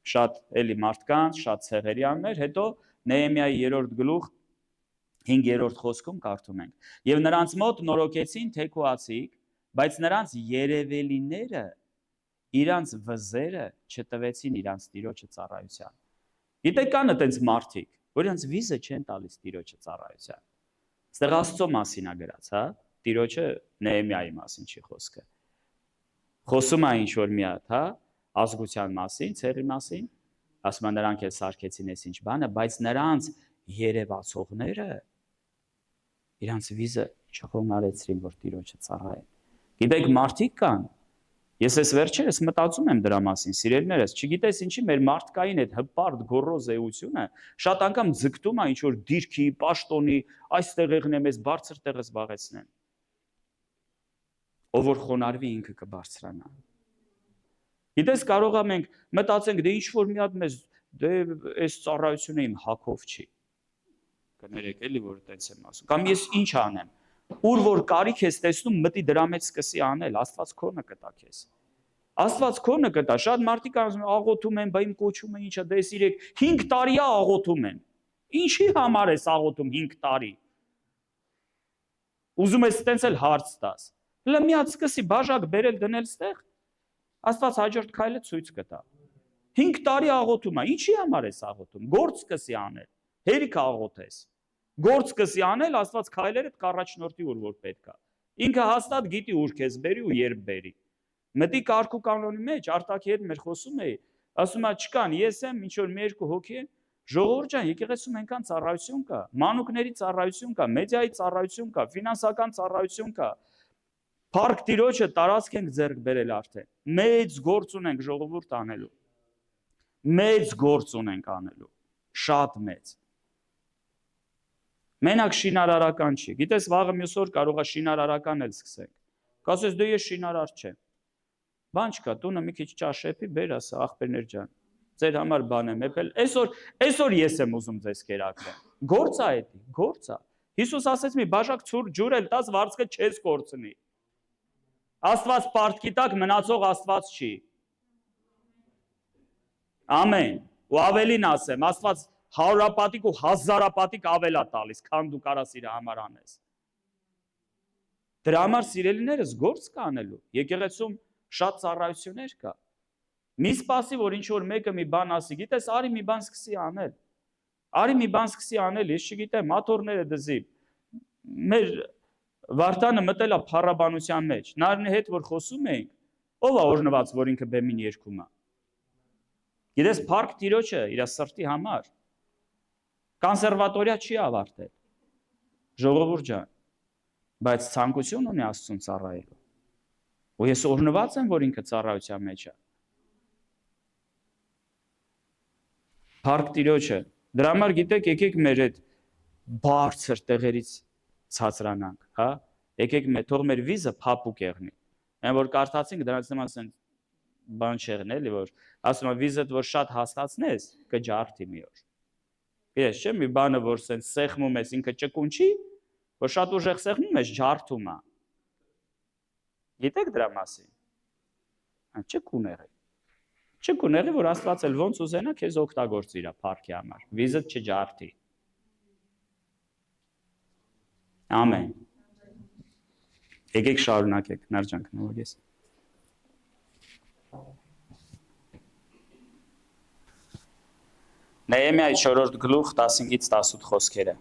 շատ էլի մարդկանց, շատ ցեղերի անուններ, հետո Նեհեմիայի 3-րդ գլուխ 5-րդ խոսքում կարդում ենք։ Եվ նրանց մոտ նորոգեցին թեքուացիք, բայց նրանց երևելիները իրանց վզերը չտվեցին իրանց Տիրոջը ծառայության։ Գիտեք կան այդպես մարդիկ, որ իրանց վիզը չեն տալիս Տիրոջը ծառայության։ Այստեղ Աստծո մասին է գրած, հա, Տիրոջը Նեհեմիայի մասին չի խոսքը։ Խոսում է ինչ-որ մի հատ, հա, ազգության մասին, ցեղի մասին, ասում է նրանք էլ սարքեցին այս ինչ բանը, բայց նրանց երևացողները իրանց վիզը չխոնարհեցրին, որ Տիրոջը ծառայեն։ Գիտեք, մարդիկ կան, ես այս վերջերս մտածում եմ դրա մասին, սիրելիներս, չգիտես ինչի մեր մարդկային այդ հպարտ գոռոզ էությունը շատ անգամ ձգտում է ինչ-որ դիրքի, պաշտոնի, այստեղ եղնեմ, այս բարձր տեղը զբաղեցնեմ։ Ով որ խոնարհվի ինքը կբարձրանա։ Գիտես կարող է մենք մտածենք դե ինչ որ մի հատ մեզ դե այս ծառայությունը իմ հակով չի։ Կներեք էլի որ այդպես եմ ասում։ Կամ ես ինչ անեմ։ Ուր որ կարիք ես տեսնում մտի դրա մեջ սկսի անել, Աստված քոնը կտա քեզ։ Աստված քոնը կտա, շատ մարդիկ աղոթում են, բա իմ կոչումը ինչա, դե ես 5 տարի է աղոթում են։ Ինչի համար ես աղոթում 5 տարի։ Ուզում ես տենց էլ հարց տաս։ Հələ մի հատ սկսի բաժակ բերել դնել ստեղ, Աստված հաջորդ քայլը ցույց կտա։ 5 տարի աղոթում է, ինչի համար ես աղոթում։ Գործ սկսի անել, հերիք աղոթես։ Գործ սկսի անել, Աստված քայլերը կառաջնորդի ուր որ պետք է։ Ինքը հաստատ գիտի ուր քեզ բերի ու երբ բերի։ Մտի կարգ ու կանոնի մեջ, Արտակի հետ մեր խոսում էի, ասում է չկան, ես եմ, ինչ որ մի երկու հոգի են, ժողովուրդ ջան, եկեղեցում այնքան ծառայություն կա, մանուկների ծառայություն կա, մեդիայի ծառայություն կա, ֆինանսական ծառայություն կա։ Փառք Տիրոջը տարածք ենք ձեռք բերել արդեն։ Մեծ գործ ունենք ժողովուրդ անելու։ Մեծ գործ ունենք անելու։ Շատ մեծ։ Մենակ շինարարական չի։ Գիտես վաղը մյուս օր կարող է շինարարական էլ սկսենք։ Կասես դե ես շինարար չեմ։ Բան չկա, տունը մի քիչ ճաշեպի, բեր ասա ախպերներ ջան։ ձեր համար բան եմ եպել, այսօր ես եմ ուզում ձեզ կերակրեմ։ Գործ է էդի, գործ է։ Հիսուս ասեց մի բաժակ ցուր ջուր էլ տաս վարձքը չես կորցնի։ Աստված պարտքի տակ մնացող Աստված չի։ Ամեն։ Ու ավելին ասեմ, Աստված հարյուրապատիկ ու հազարապատիկ ավելա տալիս, քան դու կարաս իր համար անես։ Դրա համար սիրելիներս գործ կա անելու։ Եկեղեցում շատ ծառայություններ կա։ Մի սպասի, որ ինչ որ մեկը մի բան ասի, գիտես, արի մի բան սկսի անել։ Արի մի բան սկսի անել, ես չգիտեմ, մաթոռները դզի։ Մեր Վարդանը մտել է փառաբանության մեջ։ Նարնի հետ որ խոսում էինք, ով է օրհնված, որ ինքը բեմին երգում է։ Գիտես, փառք Տիրոջը իր սրտի համար։ Կոնսերվատորիա չի ավարտել։ Ժողովուրդ ջան, բայց ցանկություն ունի Աստծուն ծառայելու։ Ու ես օրհնված եմ, որ ինքը ծառայության մեջ է։ Փառք Տիրոջը։ Դրա համար գիտեք, եկեք մեր այդ բարձր տեղերից ցածրանանք, հա? Եկեք թող մեր վիզը փափուկ եղնի։ Այն որ կարդացինք, դրանից նման ասեն բան չեղն էլի, որ ասում եմ վիզդ որ շատ հաստացնես, կջարդի մի օր։ Ես չէ՞ մի բանը որ սենց սեղմում ես, ինքը ճկուն չի, որ շատ ուժեղ սեղմում ես, ջարդում է։ Գիտեք դրա մասին։ Ճկուն եղի։ Ճկուն եղի, որ Աստված էլ ոնց ուզենա քեզ օգտագործի իր փառքի համար։ Վիզդ չջարդի։ Ամեն։ Եկեք շարունակեք, նարջանք նորից։ Նեհեմիայի 4-րդ գլուխ 15-ից 18 խոսքերը։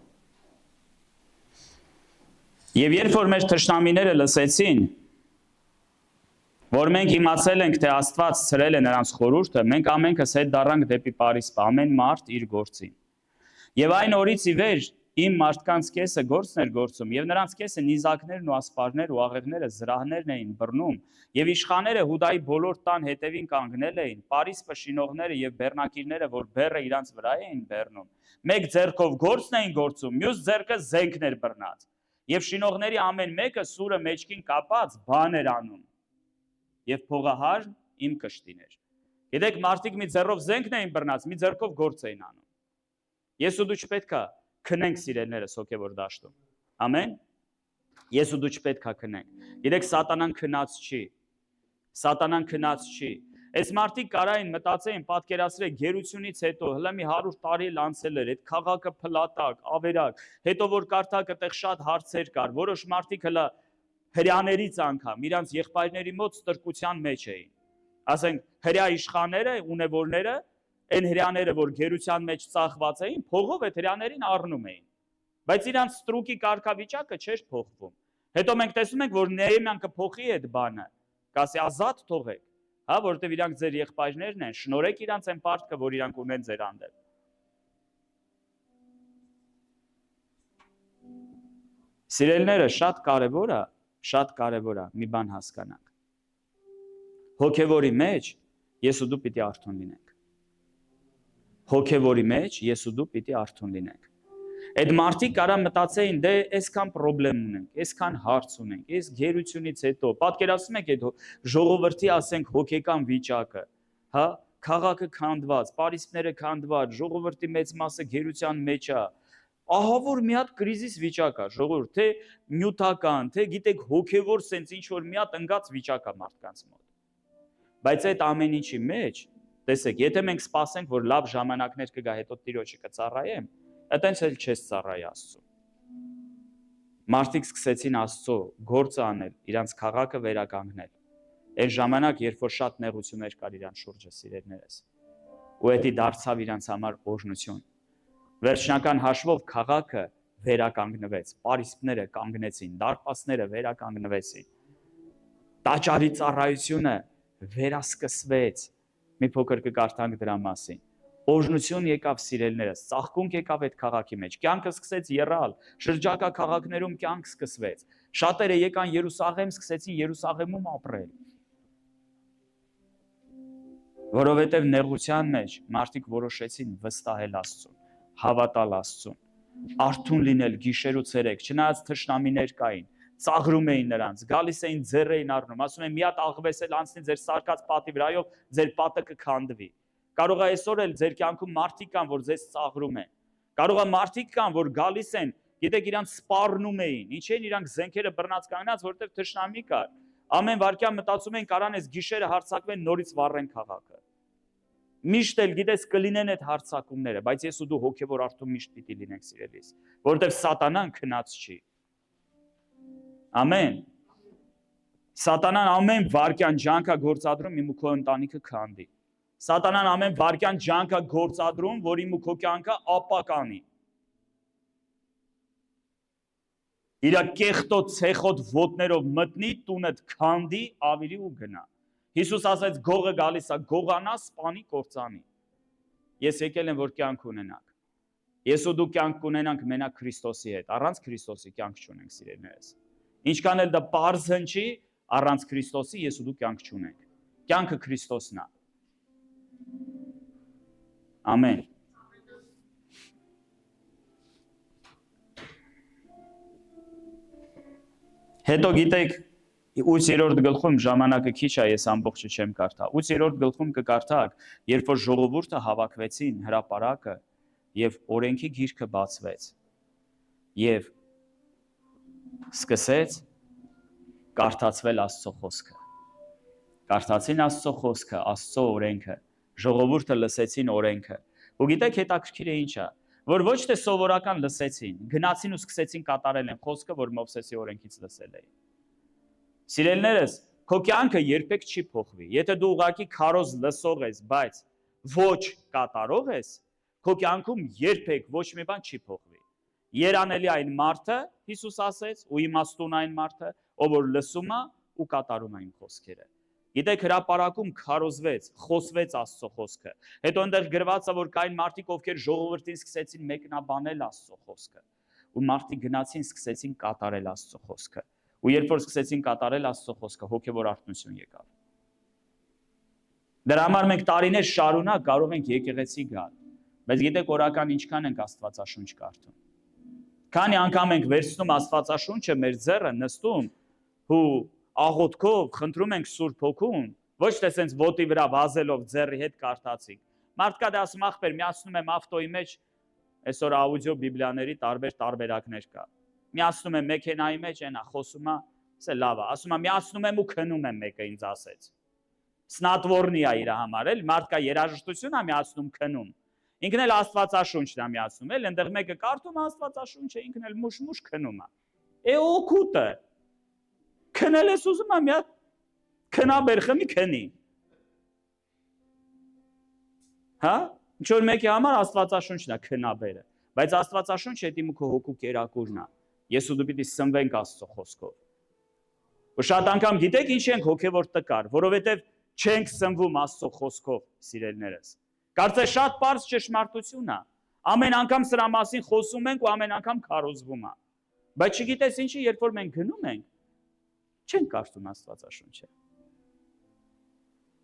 Եվ երբ որ մեր թշնամիները լսեցին, որ մենք իմացել ենք, թե Աստված ցրել է նրանց խորհուրդը, մենք ամենքս հետ դառնանք դեպի Պարիսպ, ամեն մարդ իր գործին։ Եվ այն օրից ի վեր իմ մարդկանց կեսը գործն էր գործում, եւ նրանց կեսը նիզակներն ու ասպարներն ու աղեղները զրահներն էին բռնում, եւ իշխանները Հուդայի բոլոր տան հետևին կանգնել էին, Պարիսպը շինողները եւ բեռնակիրները, որ բեռը իրանց վրա էին բեռնում, մեկ ձեռքով գործն էին գործում, մյուս ձեռքը զենքն էր բռնած, եւ շինողների ամեն մեկը սուրը մեջքին կապած բան էր անում, եւ փողահարն իմ կշտին էր։ Գիտեք, մարդիկ մի ձեռով զենքն էին բռնած, մի ձեռքով գործ էին անում։ Ես ու դու չպետք է քնենք սիրելներս հոգևոր դաշտում։ Ամեն։ Ես ու դու չպետք է քնենք։ Գիտեք, սատանան քնած չի։ Սատանան քնած չի։ Այս մարդիկ կարային մտածեին, պատկերացրեք, գերությունից հետո հլը մի 100 տարի էլ անցել էր, այդ քաղաքը փլատակ, ավերակ, հետո որ կարդակ այդտեղ շատ հարցեր կար, որոշ մարդիկ հլը հրյաներից անգամ իրանց եղբայրների մոտ ստրկության մեջ էին։ Ասենք հրյա իշխանները, ունևորները, այն հրյաները, որ գերության մեջ ծախված էին, փողով այդ հրյաներին առնում էին։ Բայց իրանց ստրուկի կարգավիճակը չէր փոխվում։ Հետո մենք տեսնում ենք, որ Նեհեմիան կփոխի այդ բանը, կասի ազատ թողեք, հա, որովհետև իրանք ձեր եղբայրներն են, շնորհեք իրանց այն պարտքը, որ իրանք ունեն ձեր հանդեպ։ Սիրելիները, շատ կարևոր է մի բան հասկանանք։ Հոգևորի մեջ ես ու դու պիտի արթուն լինենք։ Հոգևորի մեջ ես ու դու պիտի արթուն լինենք։ Այդ մարդիկ կարա մտածեին, դե այսքան խնդրեմ ունենք, այսքան հարց ունենք, այս գերությունից հետո, պատկերացնում եք այդ ժողովրդի, ասենք, հոգեկան վիճակը, հա, քաղաքը քանդված, պարիսպները քանդված, ժողովրդի մեծ մասը գերության մեջ է։ Ահա որ մի հատ կրիզիս վիճակ է, ժողովուրդ, թե նյութական, թե գիտեք հոգևոր սենց ինչ որ մի հատ ընկած վիճակ է մարդկանց մոտ։ Բայց այդ ամեն ինչի մեջ, տեսեք, եթե մենք սպասենք, որ լավ ժամանակներ կգա, հետո Տիրոջը կծառայեմ, այտենց էլ չես ծառայի Աստծուն։ Մարդիկ սկսեցին Աստծո գործը անել, իրանց քաղաքը վերականգնել։ Այն ժամանակ, երբ որ շատ նեղություններ կար իրանց շուրջը, սիրելիներս, ու դա դարձավ իրանց համար օրհնություն։ Վերջնական հաշվով քաղաքը վերականգնվեց, պարիսպները կանգնեցին, դարպասները վերականգնվեցին։ Տաճարի ծառայությունը վերասկսվեց։ Մի փոքր կկարդանք դրա մասին։ Օրհնություն եկավ սիրելիներս, ծաղկունք եկավ այդ քաղաքի մեջ, կյանքը սկսեց եռալ, շրջակա քաղաքներում կյանք սկսվեց։ Շատերը եկան Երուսաղեմ, սկսեցին Երուսաղեմում ապրել։ Որովհետև նեղության մեջ մարդիկ որոշեցին վստահել Աստծուն, հավատալ Աստծուն, արթուն լինել գիշեր ու ցերեկ, չնայած թշնամիներ կային, ծաղրում էին նրանց, գալիս էին ձեռ էին առնում, ասում են մի հատ աղվես էլ անցնի ձեր սարկած պատի վրայով, ձեր պատը կքանդվի։ Կարող է այսօր էլ ձեր կյանքում մարդիկ կան, որ ձեզ ծաղրում են։ Կարող է մարդիկ կան, որ գալիս են, գիտեք, իրանք սպառնում էին։ Ինչ են իրանք զենքերը բռնած կանգնած, որտեղ թշնամի կար։ Ամեն վարքյան մտածում են կարան այս գիշերը հարձակվեն, նորից վառեն քաղաքը։ Միշտ էլ գիտես կլինեն այդ հարձակումները, բայց ես ու դու հոգևոր արթուն միշտ պիտի լինենք սիրելիս, որովհետև սատանան քնած չի։ Ամեն։ Սատանան ամեն վարքյան ջանք է գործադրում իմ ու քո ընտանիքը քանդի։ Սատանան ամեն վարքյան ջանք է գործադրում, որ իմ ու քո կյանքը ապականի։ Իր կեղտոտ ցեխոտ ոտներով մտնի, տունդ քանդի, ավիրի ու գնա։ Հիսուս ասաց գողը գալիս է, գողանա, սպանի, կործանի։ Ես եկել եմ, որ կյանք ունենանք։ Ես ու դու կյանք ունենանք մենակ Քրիստոսի հետ, առանց Քրիստոսի կյանք չունենք սիրելիներս։ Ինչքան էլ դա պարզ հնչի, առանց Քրիստոսի ես ու դու կյանք չունենք։ Կյանքը Քրիստոսն է։ Ամեն։ Հետո գիտեք 8-րդ գլխում ժամանակը քիչ է, ես ամբողջը չեմ կարդա։ 8-րդ գլխում կկարդաք, երբ որ ժողովուրդը հավաքվեցին հրապարակը եւ օրենքի գիրքը բացվեց եւ սկսեց կարդացվել Աստծո խոսքը։ Կարդացին Աստծո խոսքը, Աստծո օրենքը, ժողովուրդը լսեցին օրենքը։ Ու գիտեք հետաքրքիրը ինչ է, որ ոչ թե սովորական լսեցին, գնացին ու սկսեցին կատարել են խոսքը, որ Մովսեսի օրենքից լսել էին։ Սիրելիներս, քո կյանքը երբեք չի փոխվի։ Եթե դու ուղղակի քարոզ լսող ես, բայց ոչ կատարող ես, քո կյանքում երբեք ոչ մի բան չի փոխվի։ Երանելի այն մարդը, Հիսուս ասեց, ու իմաստուն այն մարդը, ով որ լսում է ու կատարում է իմ խոսքերը։ Գիտեք, հրապարակում քարոզվեց, խոսվեց Աստծո խոսքը։ Հետո այնտեղ գրված է, որ կային մարդիկ, ովքեր ժողովրդին սկսեցին մեկնաբանել Աստծո խոսքը։ Ու մարդիկ գնացին, սկսեցին կատարել Աստծո խոսքը։ Ու երբ որ սկսեցին կատարել Աստծո խոսքը, հոգևոր արթնություն եկավ։ Դրա համար մենք տարիներ շարունակ կարող ենք եկեղեցի գալ, բայց գիտեք օրական ինչքան ենք Աստվածաշունչ կարդում։ Քանի անգամ ենք վերցնում Աստվածաշունչը մեր ձեռը, նստում ու աղոթքով խնդրում ենք Սուրբ Հոգուն, ոչ թե սենց ոտի վրա վազելով ձեռի հետ կարդացինք։ Մարդկա դա ասում ախպեր, միացնում եմ ավտոյի մեջ, այսօր աուդիո բիբլիաների տարբեր տարբերակներ կա։ Միացնում եմ մեքենայի մեջ, այնա խոսում է, ասե լավ է, ասում է միացնում եմ ու քնում եմ, մեկը ինձ ասեց։ Սնատվորնի է իր համար, էլ մարդկա երաժշտություն է միացնում քնում։ Ինքն էլ Աստվածաշունչն է միացնում, էլ այնտեղ մեկը կարդում է Աստվածաշունչը, ինքն էլ մուշ քնում է։ Օգուտը։ Քնել ես ուզում եմ, քնաբեր խմի քնի։ Հա? Ինչ որ մեկի համար Աստվածաշունչն է քնաբերը, բայց Աստվածաշունչը դա իմ քո հոգու կերակուրն է։ Ես ու դու պիտի սնվենք Աստծո խոսքով։ Ու շատ անգամ գիտեք ինչ ենք հոգևոր տկար, որովհետև չենք սնվում Աստծո խոսքով, սիրելիներս։ Կարծես շատ պարզ ճշմարտություն է։ Ամեն անգամ սրա մասին խոսում ենք ու ամեն անգամ քարոզվում է։ Բայց չգիտես ինչի, երբ որ մենք գնում ենք, չենք կարդում Աստվածաշունչը։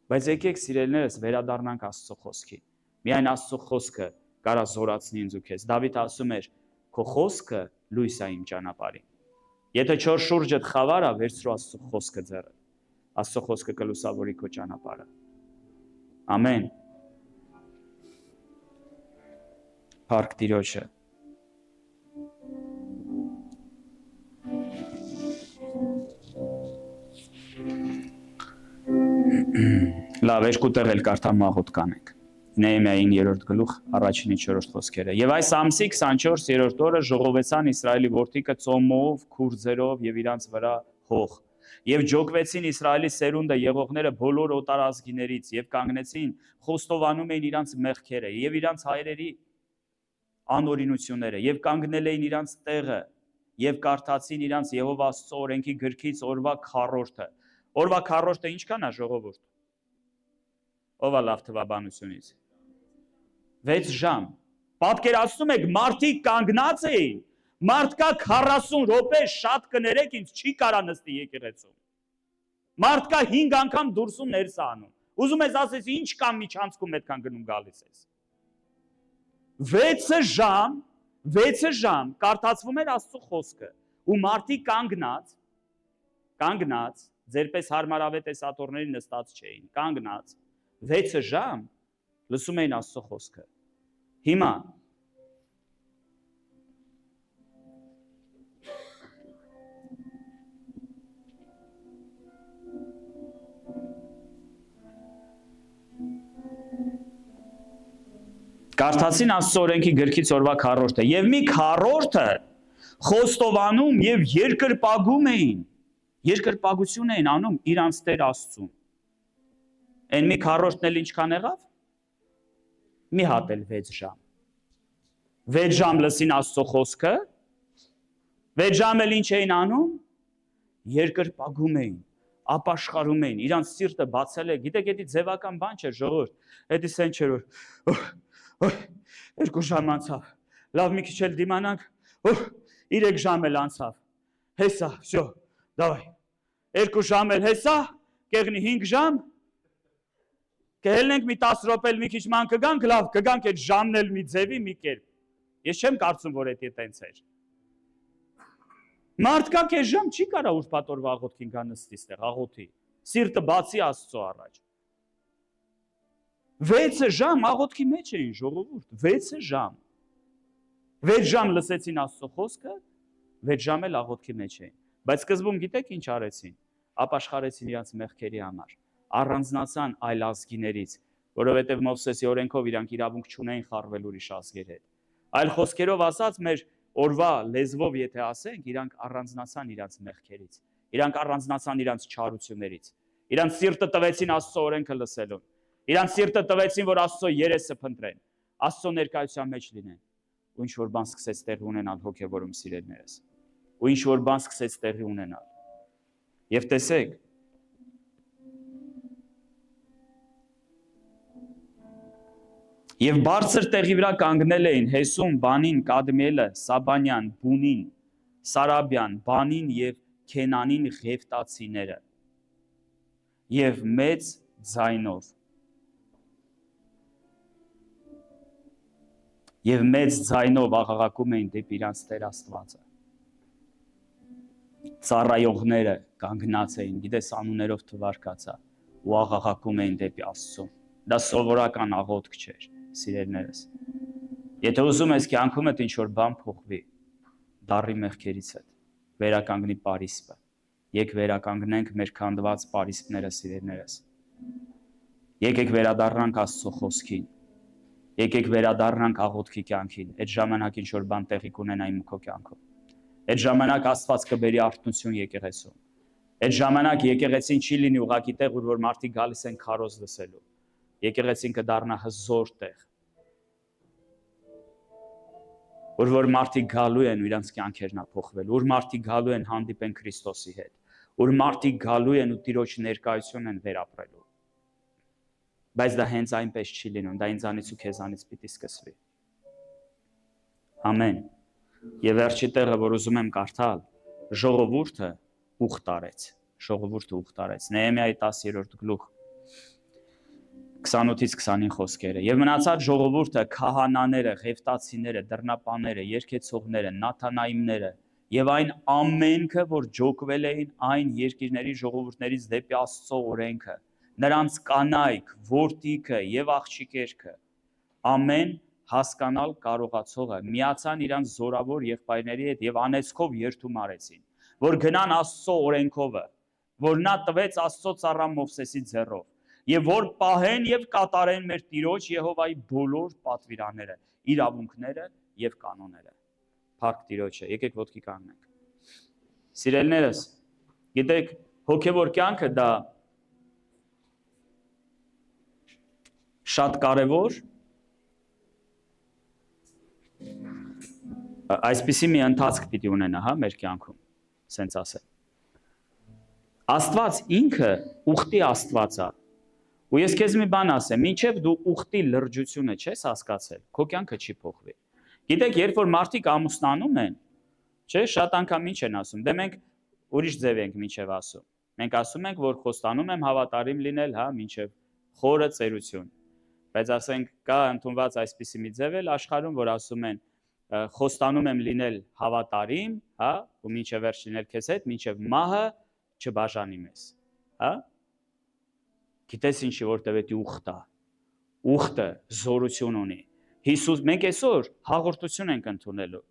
Բայց եկեք սիրելիներս վերադառնանք Աստծո խոսքին։ Միայն Աստծո խոսքը կարա զորացնի ինձ ու քեզ։ Դավիթ ասում էր. «Քո խոսքը լույս է իմ ճանապարհին»։ Եթե չոր շուրջդ խավար է, վերցրու Աստծո խոսքը ձեռը։ Աստծո խոսքը կլուսավորի քո ճանապարհը։ Ամեն։ Փառք Տիրոջը։ Լավ, երկու տեղ էլ կարդամ աղոթք կանենք։ Նեհեմիայի 9-րդ գլուխ, առաջին 4 խոսքերը։ Եվ այս ամսի 24-րդ օրը ժողովեցան Իսրայելի որդիքը ծոմով, քուրձերով եւ իրանց վրա հող։ Եվ ջոկվեցին Իսրայելի սերունդը եղողները բոլոր օտարազգիներից եւ կանգնեցին, խոստովանում էին իրանց մեղքերը եւ իրանց հայրերի անօրինությունները եւ կանգնել էին իրանց տեղը եւ կարդացին իրանց Եհովա Աստծո օրենքի գրքից օրվա քառորդը։ Օրվա քառորդը ինչքան է ժողովուրդ։ Ով է լավ թվաբանությունից։ 6 ժամ։ Պատկերացնում եք, մարդիկ կանգնած էին, մարդկա 40 րոպե շատ կներեք ինձ չի կարա նստի եկեղեցում։ Մարդկա 5 անգամ դուրսում ներս անում։ Ուզում ես ասես ինչ կամ միջանցքում այդքան գնում գալիս ես։ 6 ժամ կարդացվում էր Աստծո խոսքը ու մարդիկ կանգնած ձերպես հարմարավետ տեսատորների նստած չէին, կանգնած 6 ժամ լսում էին Աստծո խոսքը։ Հիմա կարդացին Աստծո օրենքի գրքից օրվա քառորդը, եւ մի քառորդը խոստովանում եւ երկրպագում էին, երկրպագություն էին անում իրանց Տեր Աստծուն։ Այն մի քառորդն էլ ինչքան եղավ։ Մի հատ էլ 6 ժամ։ 6 ժամ լսին Աստծո խոսքը, 6 ժամ էլ ինչ էին անում։ Երկրպագում էին, ապաշխարում էին, իրանց սիրտը բացել է, գիտեք, դա ձևական բան չէ, ժողովուրդ, դա սեն չէր որ 2 ժամ անցավ, լավ մի քիչ էլ դիմանանք, 3 ժամ էլ անցավ, հեսա, всё, давай, 2 ժամ էլ հեսա, կեղնի 5 ժամ, կհելնենք մի 10 րոպե էլ մի քիչ ման կգանք, լավ, կգանք այդ ժամն էլ մի ձևի մի կերպ։ Ես չեմ կարծում, որ դա տենց էր։ Մարդկա կես ժամ չի կարա ուրբաթօրվա աղոթքին գա նստի ստեղ, աղոթի, սիրտը բացի Աստծո առաջ։ 6 ժամ աղոթքի մեջ էին ժողովուրդ, 6 ժամ։ 6 ժամ լսեցին Աստծո խոսքը, 6 ժամ էլ աղոթքի մեջ էին։ Բայց սկզբում գիտեք ինչ արեցին։ Ապաշխարեցին իրենց մեղքերի համար, առանձնացան այլ ազգիներից, որովհետև Մովսեսի օրենքով իրանք իրավունք չունեին խառնել ուրիշ ազգերի հետ։ Այլ խոսքերով ասած, մեր օրվա լեզվով եթե ասենք, իրանք առանձնացան իրենց մեղքերից, իրանք առանձնացան իրենց չարություններից, իրանք սիրտը տվեցին Աստծո օրենքը լսելուն, իրանք սիրտը տվեցին, որ Աստծո երեսը փնտրեն, Աստծո ներկայության մեջ լինեն, ու ինչ որ բան սկսեց տեղի ունենալ հոգևորում սիրելիներս, ու ինչ որ բան սկսեց տեղի ունենալ։ Եվ տեսեք, եւ բարձր տեղի վրա կանգնել էին Հեսում, Բանին, Կադմիելը, Սաբանյան, Բունին, Սարաբյան, Բանին եւ Քենանին Ղևտացիները եւ մեծ ձայնով աղաղակում էին դեպի իրանց Տեր Աստվածը։ Ծառայողները կանգնած էին, գիտես անուններով թվարկածա, ու աղաղակում էին դեպի Աստծո։ Դա սովորական աղոթք չէր, սիրելիներս։ Եթե ուզում ես կյանքումդ ինչ-որ բան փոխվի, դառի մեղքերից հետ, վերականգնի պարիսպը։ Եկ վերականգնենք մեր քանդված պարիսպները, սիրելիներս։ Եկեք վերադառնանք Աստծո խոսքին։ Եկեք վերադառնանք աղոթքի կյանքին։ Այդ ժամանակ ինչ-որ բան տեղի կունենա իմ քո կյանքում։ Այդ ժամանակ Աստված կբերի արթնություն եկեղեցում։ Այդ ժամանակ եկեղեցին չի լինի ուղղակի տեղ, որ մարդիկ գալիս են քարոզ լսելու։ Եկեղեցին կդառնա հզոր տեղ, որ մարդիկ գալու են ու իրանց կյանքերն փոխվելու, որ մարդիկ գալու են հանդիպեն Քրիստոսի հետ, որ մարդիկ գալու են ու Տիրոջ ներկայություն են վերապրելու։ Բայց դա հենց այնպես չի լինում, դա ինձանից ու քեզանից պիտի սկսվի։ Ամեն։ Եվ վերջի տեղը, որ ուզում եմ կարդալ, ժողովուրդը ուխտ արեց։ Նեհեմիայի 10-րդ գլուխ 28-ից 29 խոսքերը։ Եվ մնացած ժողովուրդը, քահանաները, ղևտացիները, դռնապանները, երգեցողները, նաթանայիմները եւ այն ամենքը, որ ջոկվել էին այն երկիրների ժողովուրդներից դեպի Աստծո օրենքը, նրանց կանայք, որդիքը եւ աղջիկերքը, ամեն հասկանալ կարողացողը միացան իրանց զորավոր եղբայրների հետ եւ անեծքով երթում արեցին, որ գնան Աստծո օրենքովը, որ նա տվեց Աստծո ծառա Մովսեսի ձեռով, եւ որ պահեն եւ կատարեն մեր Տիրոջ Եհովայի բոլոր պատվիրանները, իրավունքները եւ կանոնները։ Փառք Տիրոջը, եկեք ոտքի կանգնենք։ Սիրելիներս, գիտեք, հոգեվոր կյանքը դա շատ կարևոր այսպիսի մի ընթացք պիտի ունենա, հա, մեր կյանքում, սենց ասել։ Աստված ինքը ուխտի Աստված է։ Ու ես քեզ մի բան ասեմ, մինչև դու ուխտի լրջությունը չես հասկացել, քո կյանքը չի փոխվի։ Գիտեք, երբ որ մարդիկ ամուսնանում են, չէ, շատ անգամ ինչ են ասում, դե մենք ուրիշ ձև ենք մինչև ասում։ Մենք ասում ենք, որ խոստանում եմ հավատարիմ լինել, հա, մինչև խորը ծերություն։ Բայց ասենք կա ընդունված այսպիսի մի ձև էլ աշխարհում, որ ասում են խոստանում եմ լինել հավատարիմ, հա, ու մինչև վերջ լինել քեզ հետ, մինչև մահը չբաժանի մեզ, հա։ Գիտես ինչի որտեվ էդի ուխտ է։ ուխտը զորություն ունի։ Հիսուս, մենք այսօր հաղորդություն ենք ընդունելու։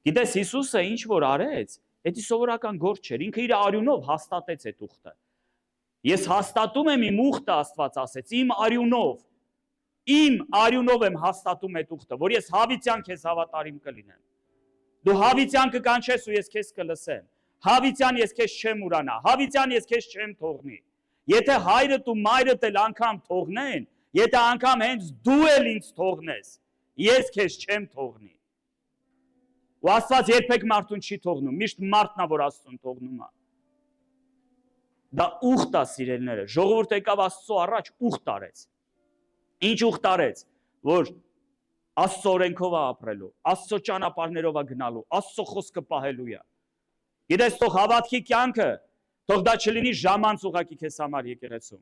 Գիտես, Հիսուսը ինչ որ արեց, դա սովորական գործ չէր, ինքը իր արյունով հաստատեց այդ ուխտը։ Ես հաստատում եմ իմ ուխտը, Աստված ասեց, իմ արյունով եմ հաստատում այդ ուխտը, որ ես հավիտյան քեզ հավատարիմ կլինեմ։ Դու հավիտյան կկանչես ու ես քեզ կլսեմ։ Հավիտյան ես քեզ չեմ ուրանա, հավիտյան ես քեզ չեմ թողնի։ Եթե հայրդ ու մայրդ էլ անգամ թողնեն, եթե անգամ հենց դու էլ ինձ թողնես, ես քեզ չեմ թողնի։ Ու Աստված երբեք մարդուն չի թողնում, միշտ մարդն է, որ Աստծուն թողնում է։ Դա ուխտ է, սիրելիները, ժողովուրդը եկավ Աստծո առաջ ուխտ արեց։ Ինչ ուխտ արեց, որ Աստծո օրենքով է ապրելու, Աստծո ճանապարհներով է գնալու, Աստծո խոսքը պահելու է։ Գիտես, թող հավատքի կյանքը, թող դա չլինի ժամանց ուղակի քեզ համար եկեղեցում։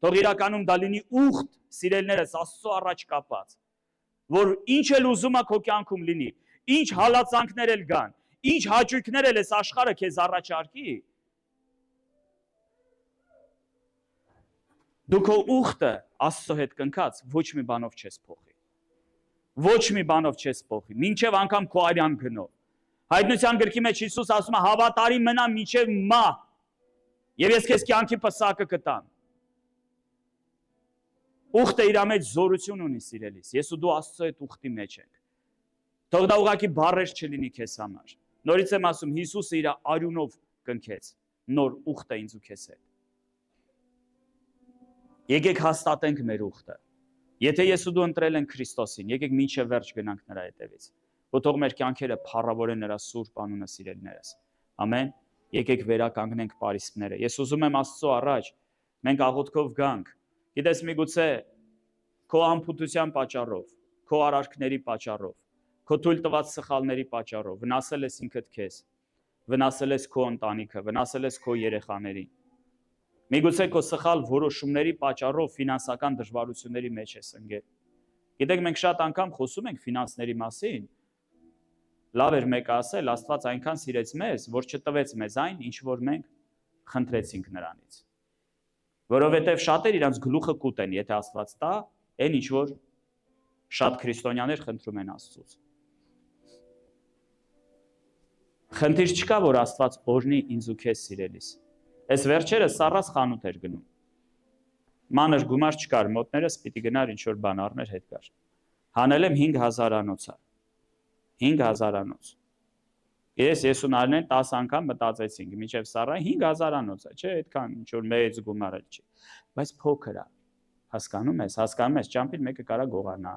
Թող իրականում դա լինի ուխտ, սիրելիներս, Աստծո առաջ կապած, որ ինչ էլ ուզում է քո կյանքում լինի, ինչ հալածանքներ էլ գան, ինչ հաճույքներ էլ էս աշխարհը քեզ առաջարկի, դու քո ուխտը Աստծո հետ կնքած ոչ մի բանով չես փոխի։ Ոչ մի բանով չես փոխի, մինչև անգամ քո արյան գնով։ Հայտնության գրքի մեջ Հիսուս ասում է հավատարիմ մնա մինչև մահ, եւ ես քեզ կյանքի պսակը կտամ։ Ուխտը իր մեջ զորություն ունի, սիրելիս, ես ու դու Աստծո հետ ուխտի մեջ ենք։ Թող դա ուղղակի բառեր չլինի քեզ համար։ Նորից եմ ասում, Հիսուսը իր արյունով կնքեց նոր ուխտը ինձ ու քեզ հետ։ Եկեք հաստատենք մեր ուխտը։ Եթե ես ու դու ընտրել ենք Քրիստոսին, եկեք մինչև վերջ գնանք նրա հետևից։ Որ թող մեր կյանքերը փառավորեն նրա սուրբ անունը, սիրելիներս։ Ամեն։ Եկեք վերականգնենք պարիսպները։ Ես ուզում եմ Աստծո առաջ մենք աղոթքով գանք։ Գիտես, միգուցե քո անփութության պատճառով, քո արարքների պատճառով, քո թույլ տված սխալների պատճառով վնասել ես ինքդ քեզ, վնասել ես քո ընտանիքը, վնասել ես քո երեխաներին։ Միգուցե քո սխալ որոշումների պատճառով ֆինանսական դժվարությունների մեջ ես ընկել։ Գիտեք, մենք շատ անգամ խոսում ենք ֆինանսների մասին։ Լավ էր մեկը ասել, Աստված այնքան սիրեց մեզ, որ չտվեց մեզ այն, ինչ որ մենք խնդրեցինք նրանից։ Որովհետև շատեր իրանց գլուխը կուտեն, եթե Աստված տա, այն ինչ որ շատ քրիստոնյաներ խնդրում են Աստծուց։ Խնդիր չկա, որ Աստված օրհնի ինձ ու քեզ, սիրելիս։ Այս վերջերը Սառաս խանութ էր գնում։ Մանր գումար չկար, մոտներս պիտի գնար ինչ-որ բան առներ հետ կար։ Հանել եմ 5000-անոց է։ 5000-անոց։ Ես ու Նարինեն 10 անգամ մտածեցինք, մինչև Սառա 5000-անոց է, չէ, այդքան ինչ-որ մեծ գումար էլ չի։ Բայց փոքր է։ Հասկանում ես, ճամփին մեկը կարա գողանա,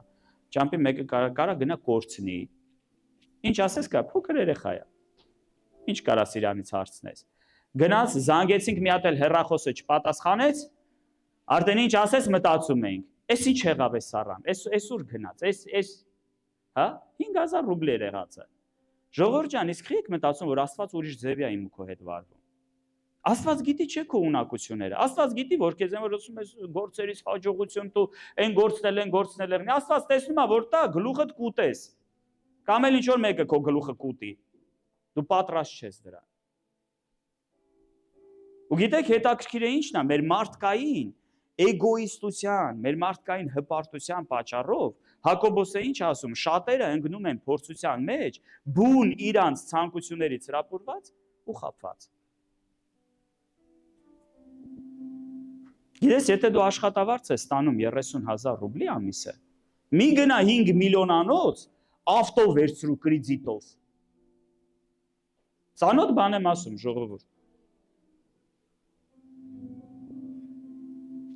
ճամփին մեկը կարա գնա կորցնի։ Ինչ ասես կա, փոքր երեխա է։ Ինչ կարաս իրանից հարցնես։ Գնաց, զանգեցինք մի հատ էլ հեռախոսը չպատասխանեց, արդեն ինչ ասես մտածում էինք, էս ինչ եղավ է Սառան, էս ուր գնաց, էս, հա, 5000 ռուբլի էր եղածը։ Ժողովուրդ ջան, իսկ եք մտածում, որ Աստված ուրիշ ձև է իմ ու քո հետ վարվում։ Աստված գիտի չէ քո ունակությունները, Աստված գիտի, որ քեզ են որ ասում ես գործերից հաջողություն դու այն գործնել են, Աստված տեսնում է, որ տա գլուխդ կուտես։ Կամ էլ ինչ որ մեկը քո գլուխը կուտի։ Դու պատրաստ չես դրան։ Ու գիտեք, հետաքրքիր է ինչն է, մեր մարդկային էգոիստության, մեր մարդկային հպարտության պատճառով Հակոբոսը ինչ ասում, շատերը ընկնում են փորձության մեջ, բուն իրանց ցանկություններից հրապուրված ու խաբված։ Գիտես, եթե դու աշխատավարձ ես ստանում 30000 ռուբլի ամիսը, մի գնա 5 միլիոնանոց ավտո վերցրու կրեդիտով։ Ծանոթ բան եմ ասում, ժողովուրդ։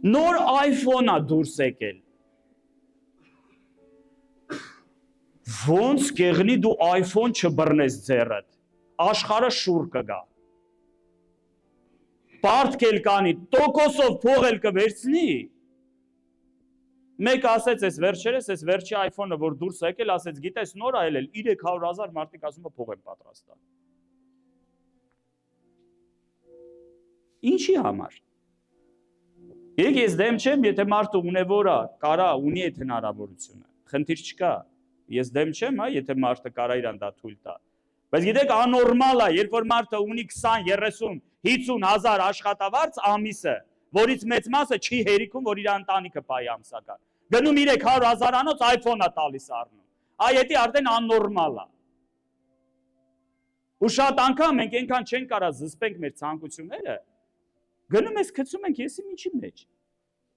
Նոր iPhone-ը դուրս եկել։ Ոնց կեղնի դու iPhone չբռնես ձեռդ, աշխարհը շուռ կգա։ Պարտք էլ կանի, տոկոսով փող էլ կվերցնի։ Մեկ ասեց, այս վերջի iPhone-ը, որ դուրս եկել, ասեց, գիտես, նոր այլ էլ 300,000 մարդիկ ասում է փող եմ պատրաստա։ Ինչի համար։ Ես դեմ չեմ, եթե մարդը ունևոր է, կարա ունի այդ հնարավորությունը, խնդիր չկա, ես դեմ չեմ, եթե մարդը կարա իրան դա թույլ տա, բայց գիտեք անորմալ է, երբ որ մարդը ունի 20, 30, 50,000 աշխատավարձ ամիսը, որից մեծ մասը չի հերիքում, որ իր ընտանիքը պայի ամսական, Գնում 300,000-անոց iPhone-ը տալիս առնում։ Այդ արդեն աննորմալ է։ Ու շատ անգամ մենք այնքան չենք կարա զսպենք մեր ցանկությունները, գնում ես գցում ենք եսի ինչի մեջ։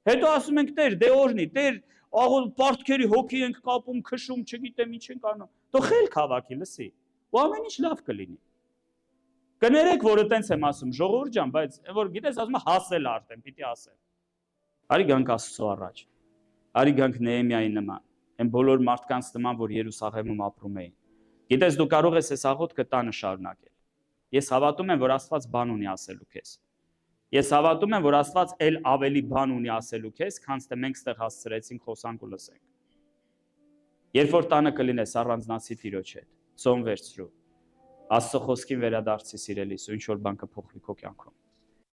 Հետո ասում ենք Տեր, դե օրնի, Տեր, աղոլ պարտքերի հոգի ենք կապում, քշում, չգիտեմ ինչ ենք անում։ Թող խելք հավաքի, լսի։ Ու ամեն ինչ լավ կլինի։ Կներեք, որ այտենց եմ ասում, ժողովուրդ ջան, բայց որ գիտես, ասում եմ հասել արդեն, պիտի ասեմ։ Արի գանք Աստծո առաջ։ Արի գանք Նեհեմիայի նման, այն բոլոր մարդկանց նման, որ Երուսաղեմում ապրում էին։ Գիտես, դու կարող ես այս աղոթքը տանը շարունակել։ Ես հավատում եմ, որ Աստված բան ունի ասելու քեզ։ Ես հավատում եմ, որ Աստված էլ ավելի բան ունի ասելու քեզ, քան թե մենք ստեղ հասցրեցինք խոսանք ու լսենք։ Երբ որ տանը կլինես առանձնացի Տիրոջ հետ, ծոմ վերցրու, Աստծո խոսքին վերադարձի սիրելիս, ու ինչ որ բան կփոխվի քո կյանքում։